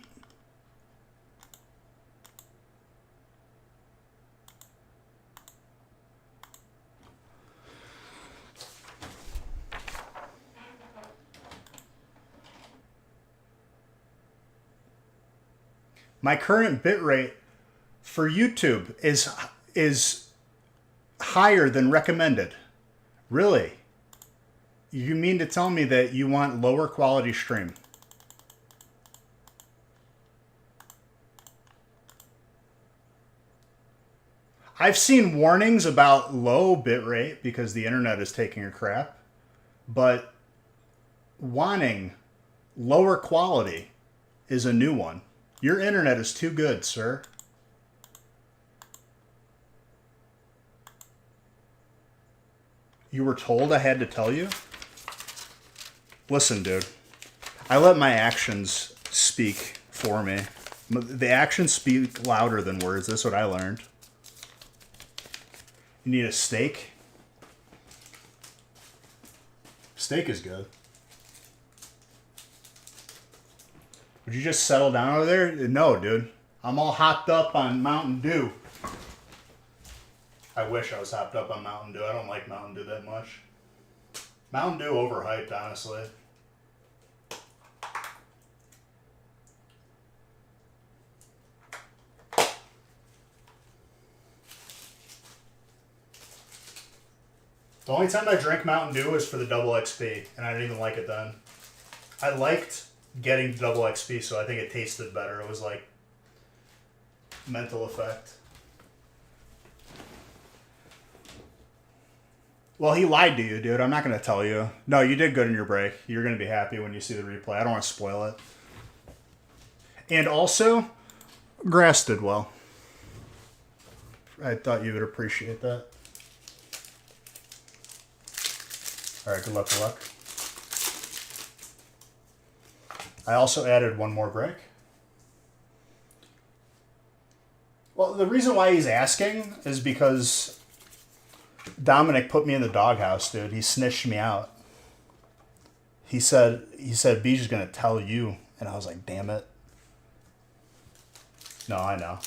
My current bitrate for YouTube is higher than recommended. Really? You mean to tell me that you want lower quality stream? I've seen warnings about low bitrate because the internet is taking a crap, but wanting lower quality is a new one. Your internet is too good, sir. You were told I had to tell you? Listen, dude. I let my actions speak for me. The actions speak louder than words. That's what I learned. You need a steak? Steak is good. Would you just settle down over there? No, dude. I'm all hopped up on Mountain Dew. I wish I was hopped up on Mountain Dew. I don't like Mountain Dew that much. Mountain Dew overhyped, honestly. The only time I drank Mountain Dew was for the double XP, and I didn't even like it then. I liked getting the double XP, so I think it tasted better. It was like mental effect. Well, he lied to you, dude. I'm not going to tell you. No, you did good in your break. You're going to be happy when you see the replay. I don't want to spoil it. And also, Grass did well. I thought you would appreciate that. All right, good luck, good luck. I also added one more break. Well, the reason why he's asking is because Dominic put me in the doghouse, dude. He snitched me out. He said Bij's gonna tell you, and I was like, damn it. No, I know.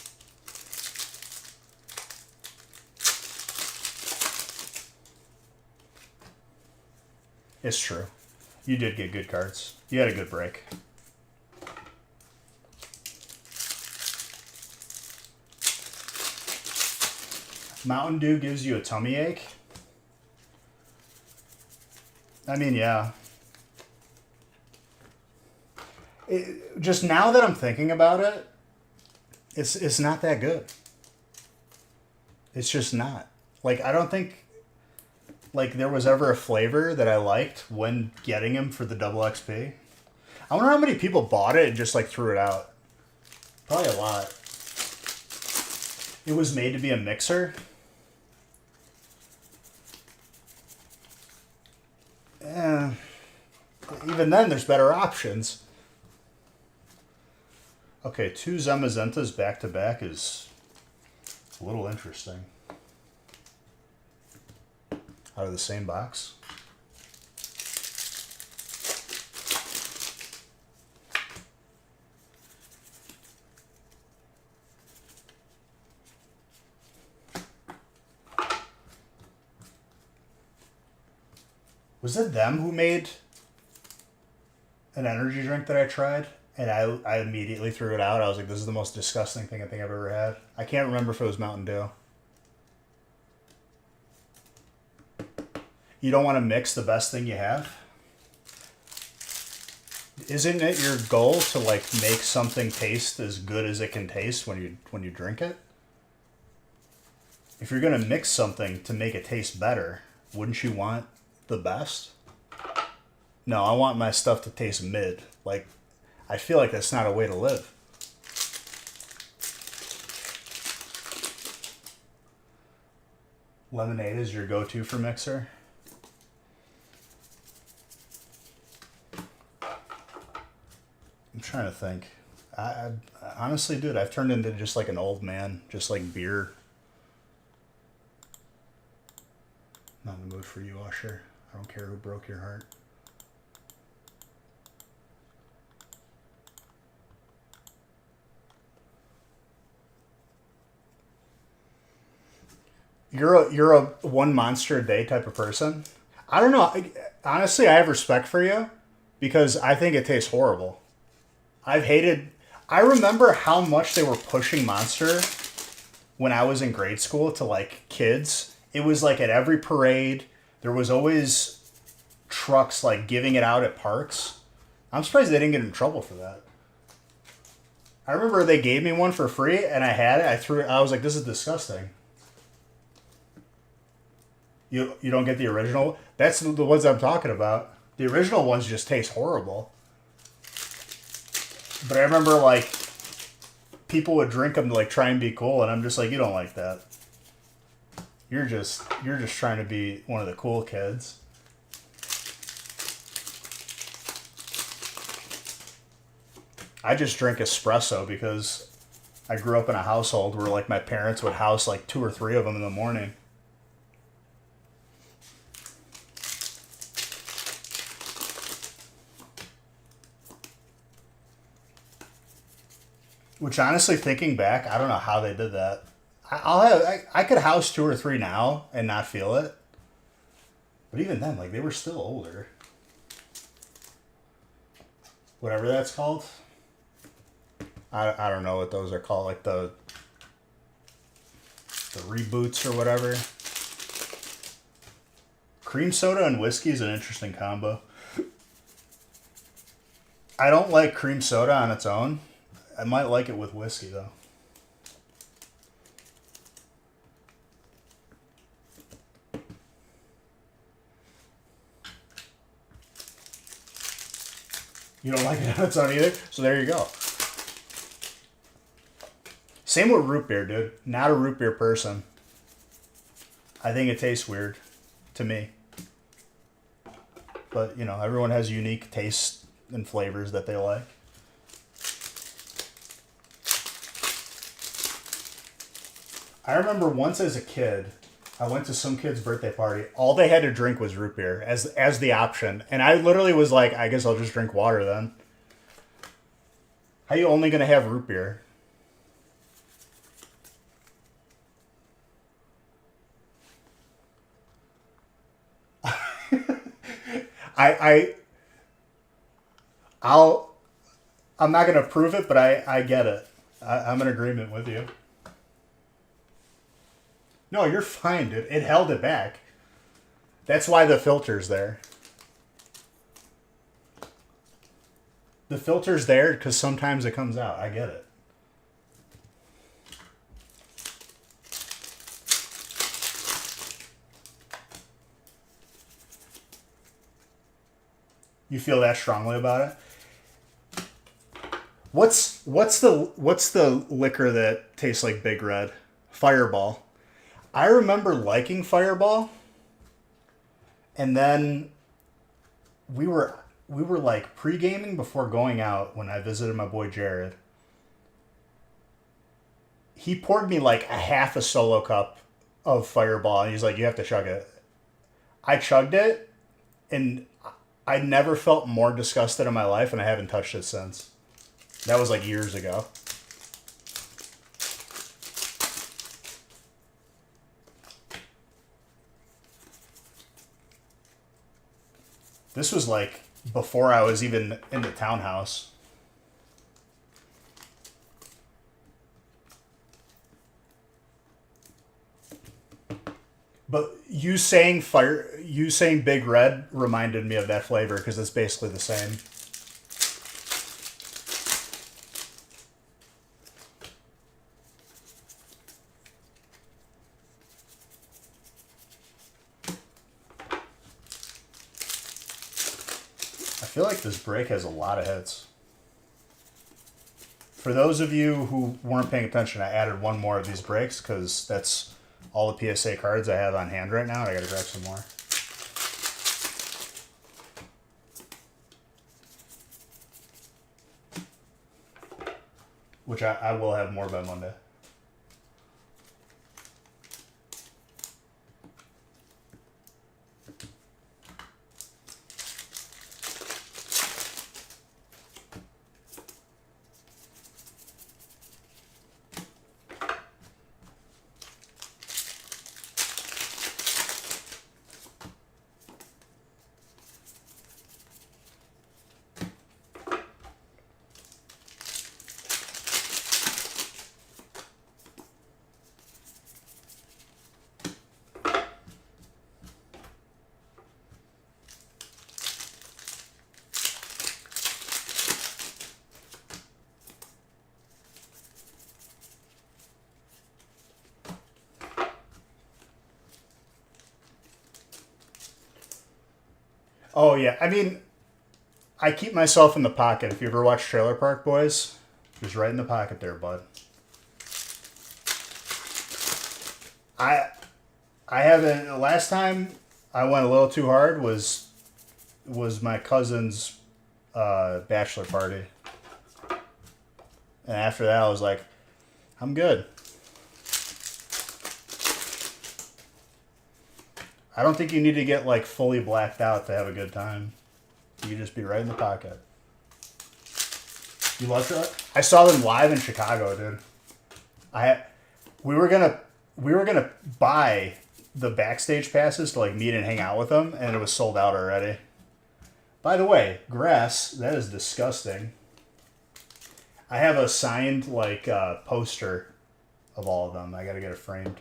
It's true. You did get good cards. You had a good break. Mountain Dew gives you a tummy ache? I mean, yeah. Just now that I'm thinking about it, it's not that good. It's just not. Like, I don't think like there was ever a flavor that I liked when getting him for the double XP. I wonder how many people bought it and just like threw it out. Probably a lot. It was made to be a mixer. Eh, even then, there's better options. Okay, 2 Zamazentas back to back is a little interesting. Out of the same box. Was it them who made an energy drink that I tried? And I immediately threw it out. I was like, this is the most disgusting thing I think I've ever had. I can't remember if it was Mountain Dew. You don't want to mix the best thing you have? Isn't it your goal to like make something taste as good as it can taste when you drink it? If you're going to mix something to make it taste better, wouldn't you want the best? No, I want my stuff to taste mid. Like, I feel like that's not a way to live. Lemonade is your go-to for mixer? I'm trying to think. I honestly, dude, I've turned into just like an old man, just like beer. Not in the mood for you, Usher. I don't care who broke your heart. You're a one monster a day type of person. I don't know. Honestly, I have respect for you because I think it tastes horrible. I've hated. I remember how much they were pushing Monster when I was in grade school to like kids. It was like at every parade. There was always trucks like giving it out at parks. I'm surprised they didn't get in trouble for that. I remember they gave me one for free and I had it. I threw it. I was like, this is disgusting. You don't get the original? That's the ones I'm talking about. The original ones just taste horrible. But I remember like people would drink them to like try and be cool, and I'm just like, you don't like that. You're just trying to be one of the cool kids. I just drink espresso because I grew up in a household where like my parents would house like 2 or 3 of them in the morning. Which honestly, thinking back, I don't know how they did that. I could house 2 or 3 now and not feel it. But even then, like they were still older. Whatever that's called. I don't know what those are called, like the reboots or whatever. Cream soda and whiskey is an interesting combo. I don't like cream soda on its own. I might like it with whiskey, though. You don't like it on its own either? So there you go. Same with root beer, dude. Not a root beer person. I think it tastes weird to me. But, you know, everyone has unique tastes and flavors that they like. I remember once as a kid, I went to some kid's birthday party. All they had to drink was root beer as the option. And I literally was like, I guess I'll just drink water then. How are you only going to have root beer? I'm not going to prove it, but I get it. I'm in agreement with you. No, you're fine, dude. It held it back. That's why the filter's there. The filter's there because sometimes it comes out. I get it. You feel that strongly about it? What's the liquor that tastes like Big Red? Fireball. I remember liking Fireball, and then we were like pre-gaming before going out when I visited my boy Jared. He poured me like a half a solo cup of Fireball, and he's like, "You have to chug it." I chugged it, and I never felt more disgusted in my life, and I haven't touched it since. That was like years ago. This was like before I was even in the townhouse. But you saying Big Red reminded me of that flavor because it's basically the same. I feel like this break has a lot of hits. For those of you who weren't paying attention, I added one more of these breaks because that's all the PSA cards I have on hand right now. I gotta grab some more. Which I will have more by Monday. Oh yeah, I mean, I keep myself in the pocket. If you ever watch Trailer Park Boys, just right in the pocket there, bud. I I haven't. The last time I went a little too hard was my cousin's bachelor party, and after that I was like, I'm good. I don't think you need to get like fully blacked out to have a good time. You can just be right in the pocket. You love it? I saw them live in Chicago, dude. I we were gonna we were gonna buy the backstage passes to like meet and hang out with them, and it was sold out already. By the way, grass, that is disgusting. I have a signed like poster of all of them. I gotta get it framed.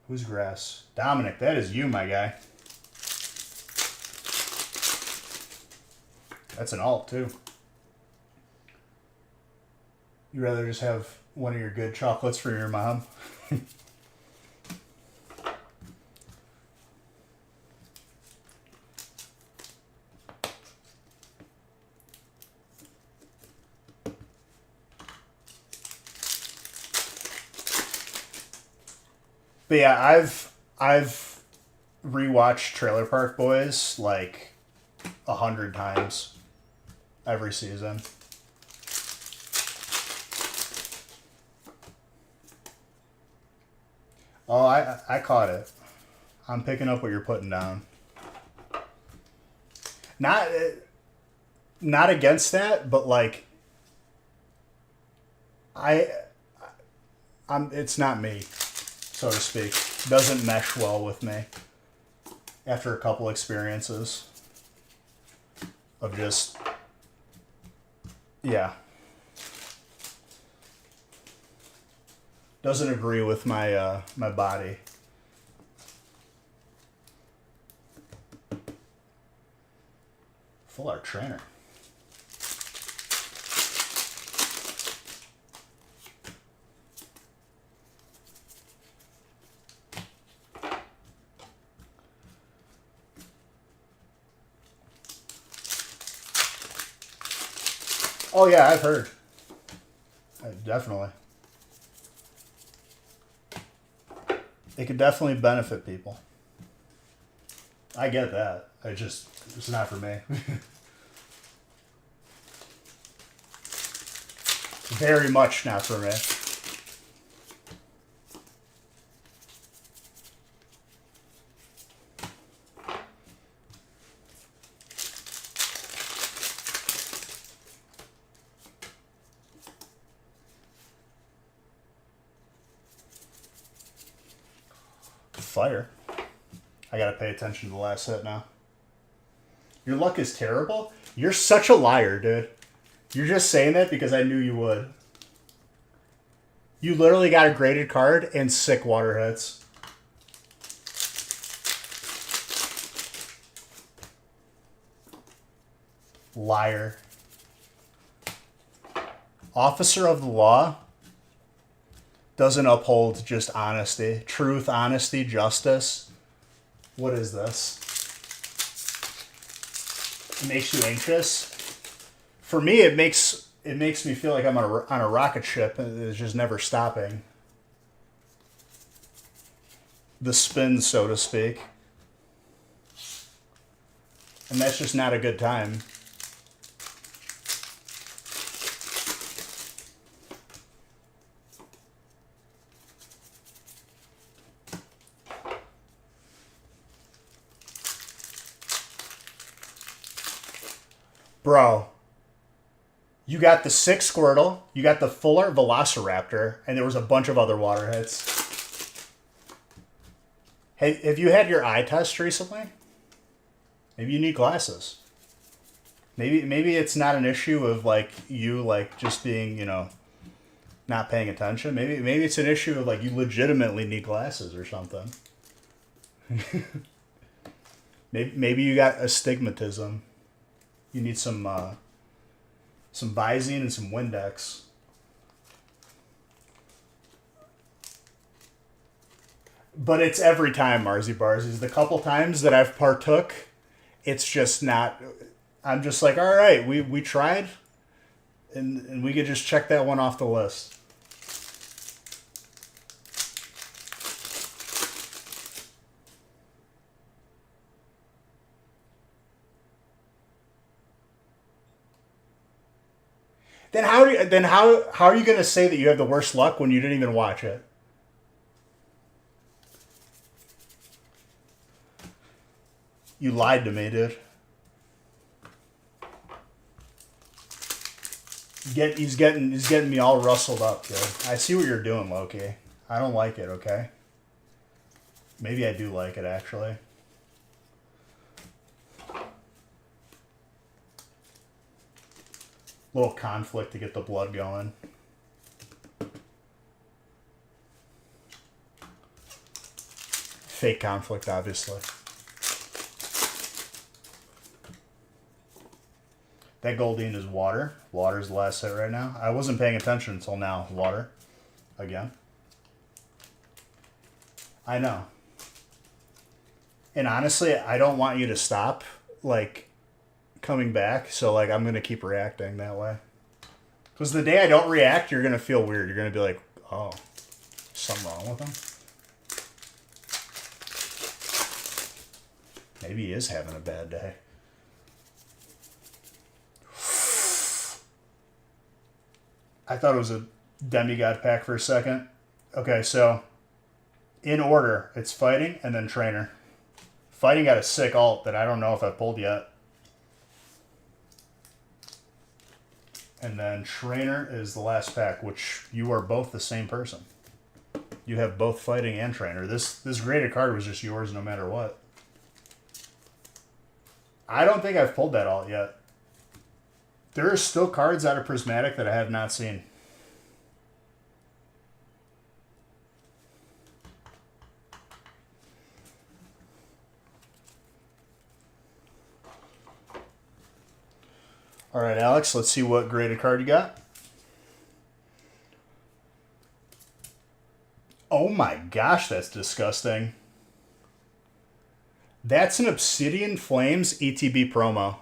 Who's grass? Dominic, that is you, my guy. That's an alt too. You rather just have one of your good chocolates for your mom? But yeah, I've rewatched Trailer Park Boys like 100 times every season. Oh, I caught it. I'm picking up what you're putting down. Not not against that, but like I I'm it's not me, so to speak. Doesn't mesh well with me after a couple experiences of just yeah. Doesn't agree with my body. Full art trainer. Oh yeah, I've heard. Definitely. It could definitely benefit people. I get that. It's not for me. Very much not for me. Fire. I gotta pay attention to the last set now. Your luck is terrible? You're such a liar, dude. You're just saying that because I knew you would. You literally got a graded card and sick water hits. Liar. Officer of the law doesn't uphold just honesty. Truth, honesty, justice. What is this? It makes you anxious. For me, it makes me feel like I'm on a rocket ship and it's just never stopping. The spin, so to speak. And that's just not a good time. Bro, you got the sick Squirtle, you got the Fuller Velociraptor, and there was a bunch of other water hits. Hey, have you had your eye test recently? Maybe you need glasses. Maybe it's not an issue of like you like just being, not paying attention. Maybe it's an issue of like you legitimately need glasses or something. maybe you got astigmatism. You need some Visine and some Windex. But it's every time, Marzi Barzies. The couple times that I've partook, it's just not. I'm just like, all right, we tried, and we could just check that one off the list. Then how are you going to say that you have the worst luck when you didn't even watch it? You lied to me, dude. He's getting me all rustled up, dude. I see what you're doing, Loki. I don't like it, okay? Maybe I do like it, actually. Little conflict to get the blood going. Fake conflict, obviously. That Goldeen is water. Water's the last hit right now. I wasn't paying attention until now. Water. Again. I know. And honestly, I don't want you to stop, like, coming back. So, like, I'm going to keep reacting that way. Because the day I don't react, you're going to feel weird. You're going to be like, oh, something wrong with him? Maybe he is having a bad day. I thought it was a demigod pack for a second. Okay, so in order, it's fighting and then trainer. Fighting got a sick alt that I don't know if I've pulled yet. And then trainer is the last pack, which you are both the same person. You have both fighting and trainer. This graded card was just yours no matter what. I don't think I've pulled that alt yet. There are still cards out of Prismatic that I have not seen. All right, Alex, let's see what graded card you got. Oh my gosh, that's disgusting. That's an Obsidian Flames ETB promo.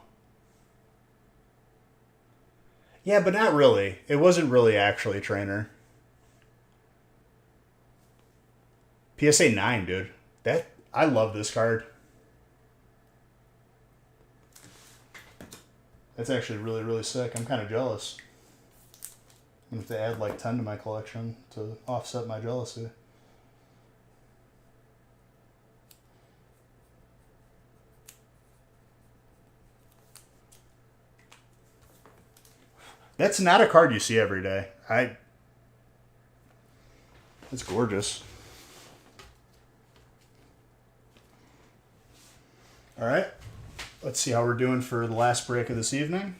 Yeah, but not really. It wasn't really actually Trainer. PSA 9, dude. That I love this card. That's actually really, really sick. I'm kind of jealous. I'm going to have to add like 10 to my collection to offset my jealousy. That's not a card you see every day. It's gorgeous. All right. Let's see how we're doing for the last break of this evening.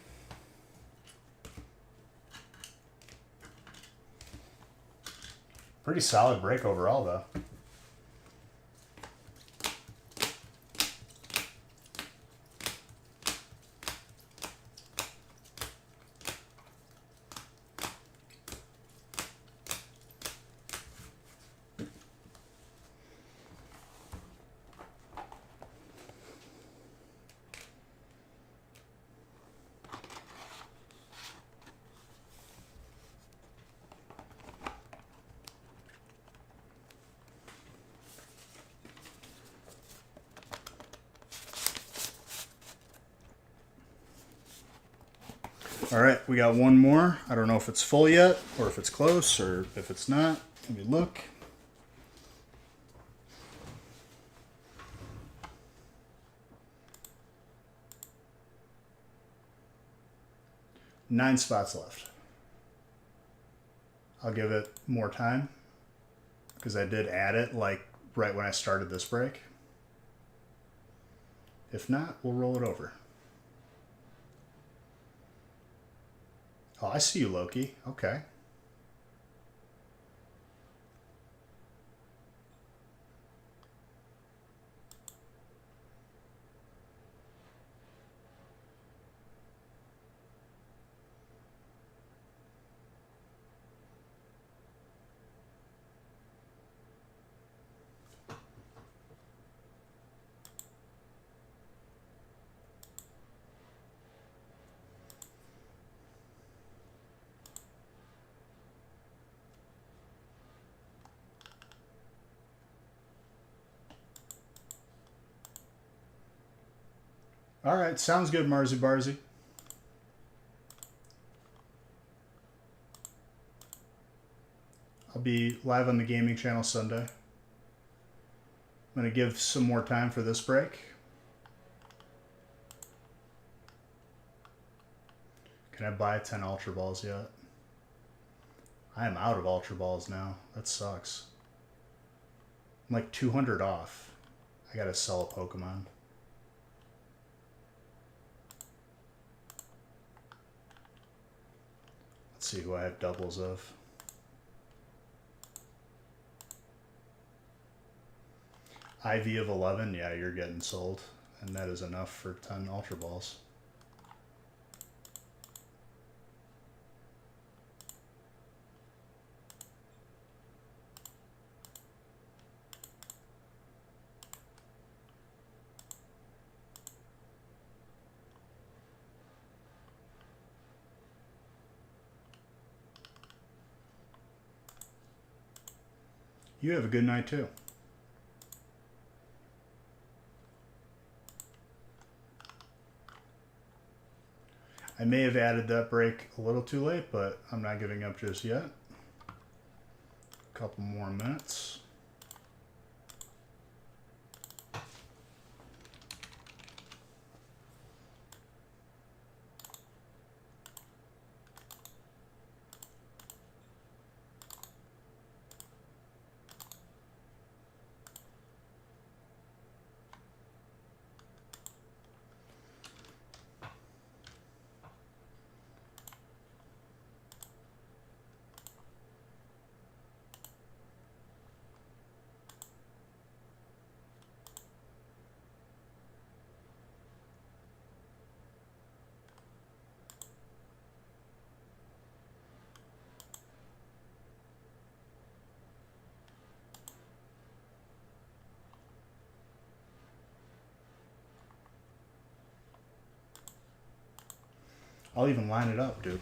Pretty solid break overall, though. All right, we got one more. I don't know if it's full yet, or if it's close, or if it's not. Let me look. Nine spots left. I'll give it more time because I did add it like right when I started this break. If not, we'll roll it over. Oh, I see you, Loki. Okay. All right, sounds good, Marzi Barzi. I'll be live on the gaming channel Sunday. I'm going to give some more time for this break. Can I buy 10 Ultra Balls yet? I am out of Ultra Balls now. That sucks. I'm like 200 off. I got to sell a Pokemon. Let's see who I have doubles of. IV of 11, yeah, you're getting sold. And that is enough for 10 Ultra Balls. You have a good night too. I may have added that break a little too late, but I'm not giving up just yet. A couple more minutes. I'll even line it up, dude.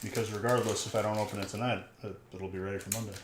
Because regardless, if I don't open it tonight, it'll be ready for Monday.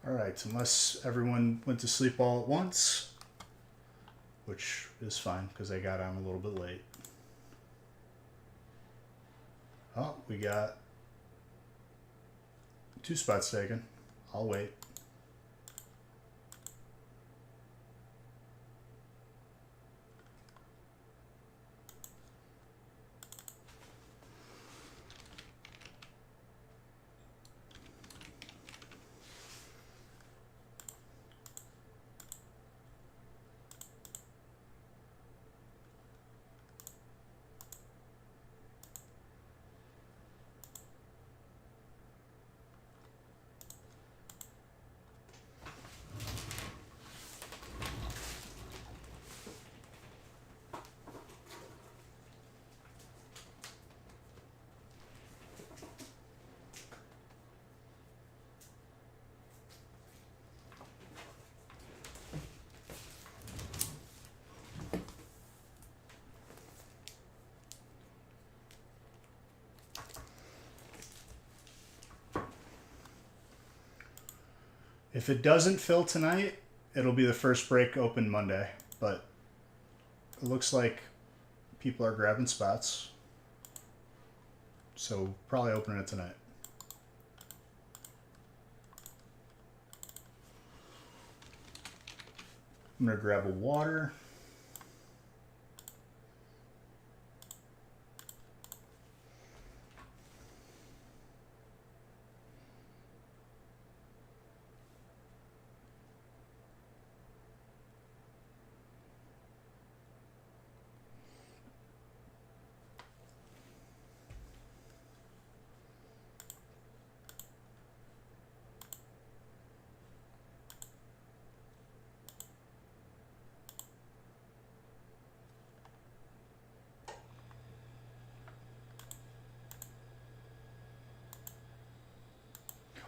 All right, unless everyone went to sleep all at once, which is fine because I got on a little bit late. Oh, we got 2 spots taken. I'll wait. If it doesn't fill tonight, it'll be the first break open Monday. But it looks like people are grabbing spots. So probably opening it tonight. I'm going to grab a water.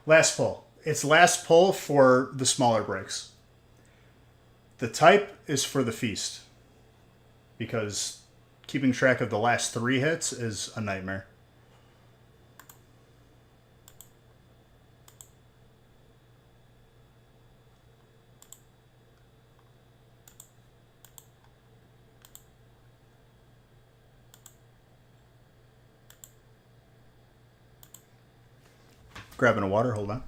Last pull. It's last pull for the smaller breaks. The type is for the feast. Because keeping track of the last 3 hits is a nightmare. Grabbing a water, hold on.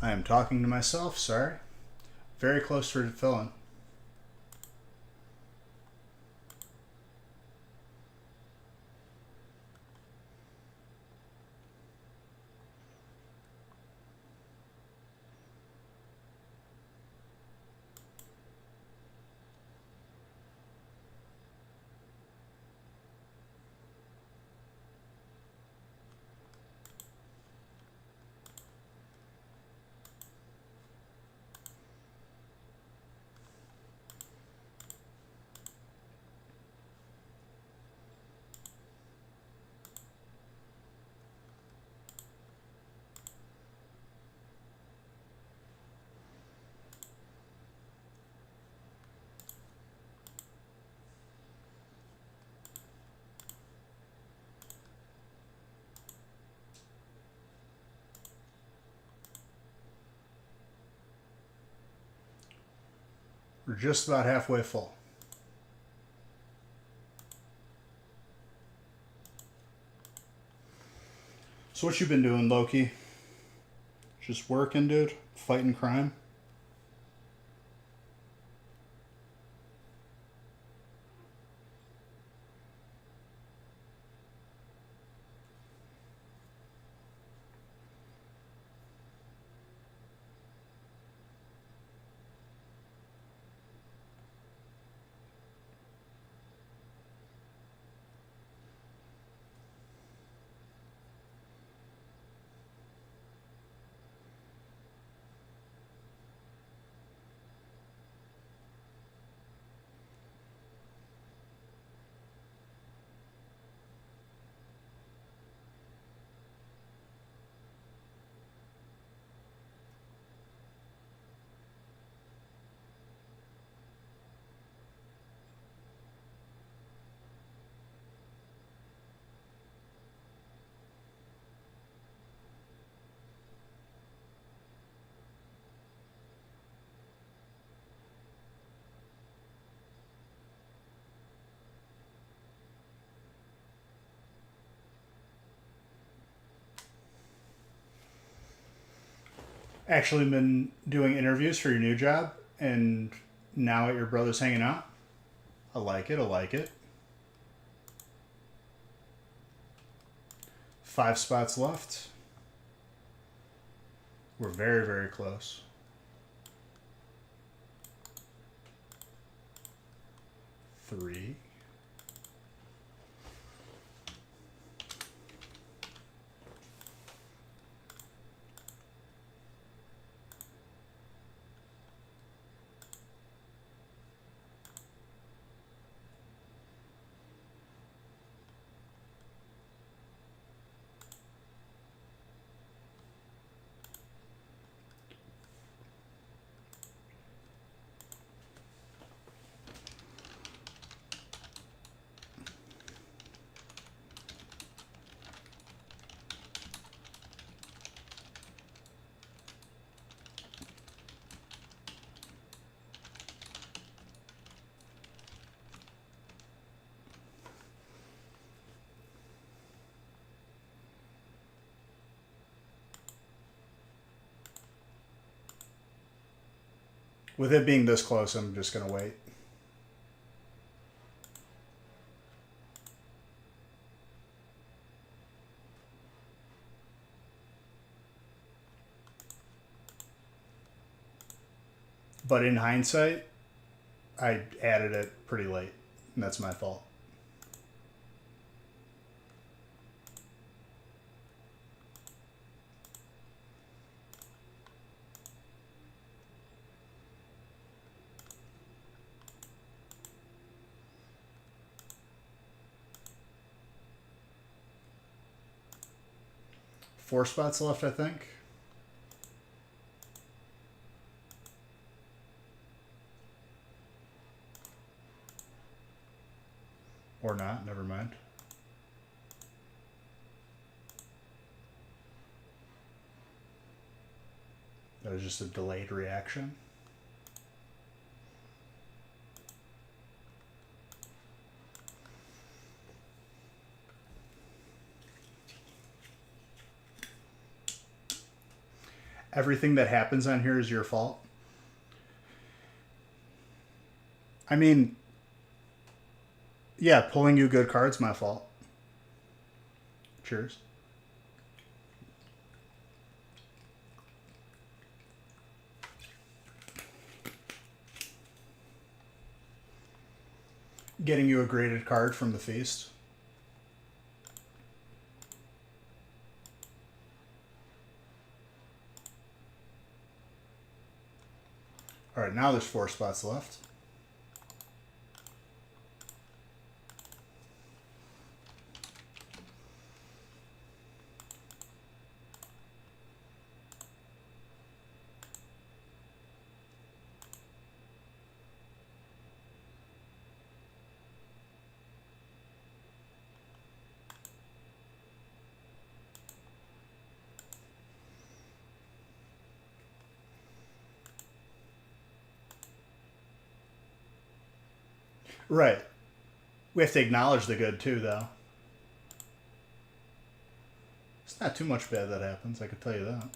I am talking to myself, sorry. Very close for filling. We're just about halfway full. So what you been doing, Loki? Just working, dude? Fighting crime? Actually been doing interviews for your new job and now at your brother's hanging out? I like it, I like it. 5 spots left. We're very, very close. 3. With it being this close, I'm just going to wait. But in hindsight, I added it pretty late, and that's my fault. Four spots left, I think. Or not, never mind. That was just a delayed reaction. everything that happens on here is your fault. I mean, yeah, pulling you good cards my fault. Cheers. Getting you a graded card from the feast. All right, now there's 4 spots left. Right. We have to acknowledge the good too, though. It's not too much bad that happens, I could tell you that.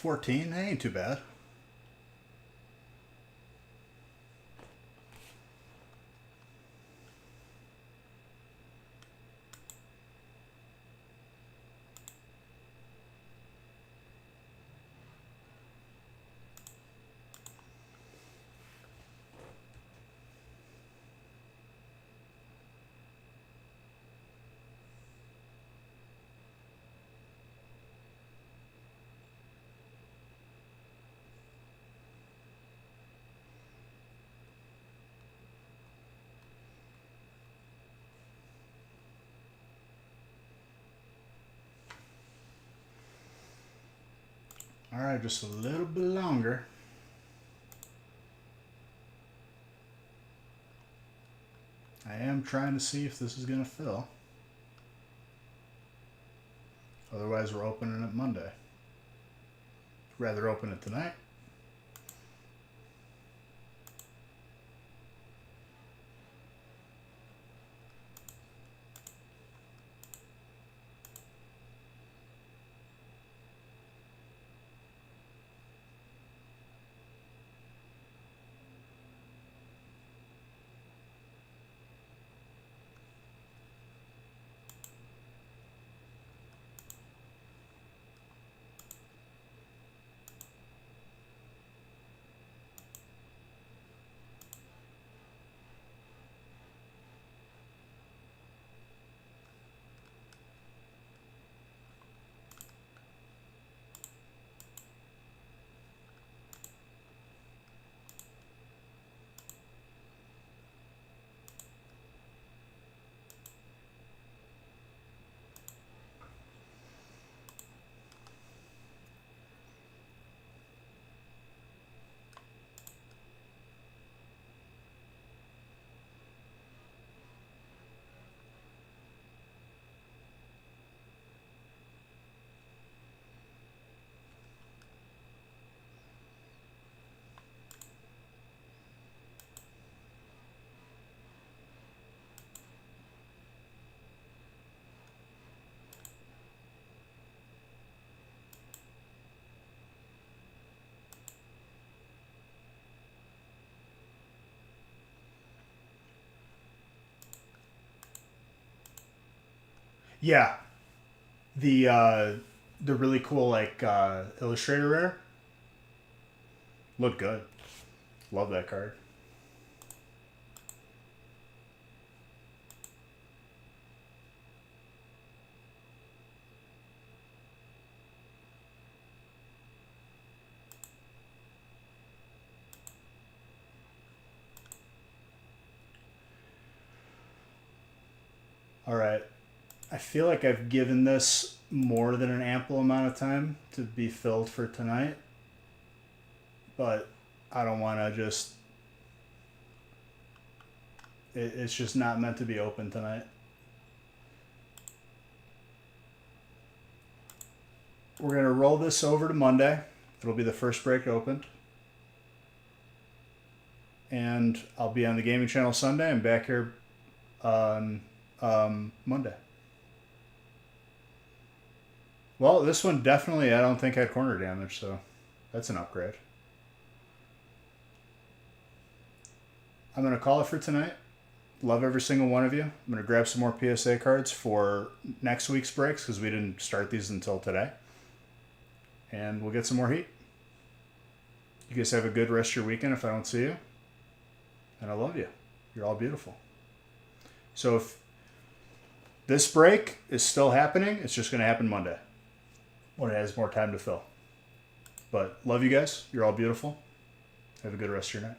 $14, that ain't too bad. All right, just a little bit longer. I am trying to see if this is going to fill. Otherwise, we're opening it Monday. Rather open it tonight. Yeah, the really cool like Illustrator rare looked good. Love that card. All right. I feel like I've given this more than an ample amount of time to be filled for tonight. But I don't want to just... It's just not meant to be open tonight. We're going to roll this over to Monday. It'll be the first break opened. And I'll be on the gaming channel Sunday. I'm back here on Monday. Well, this one definitely, I don't think had corner damage, so that's an upgrade. I'm going to call it for tonight. Love every single one of you. I'm going to grab some more PSA cards for next week's breaks because we didn't start these until today. And we'll get some more heat. You guys have a good rest of your weekend if I don't see you. And I love you. You're all beautiful. So if this break is still happening, it's just going to happen Monday when it has more time to fill. But love you guys. You're all beautiful. Have a good rest of your night.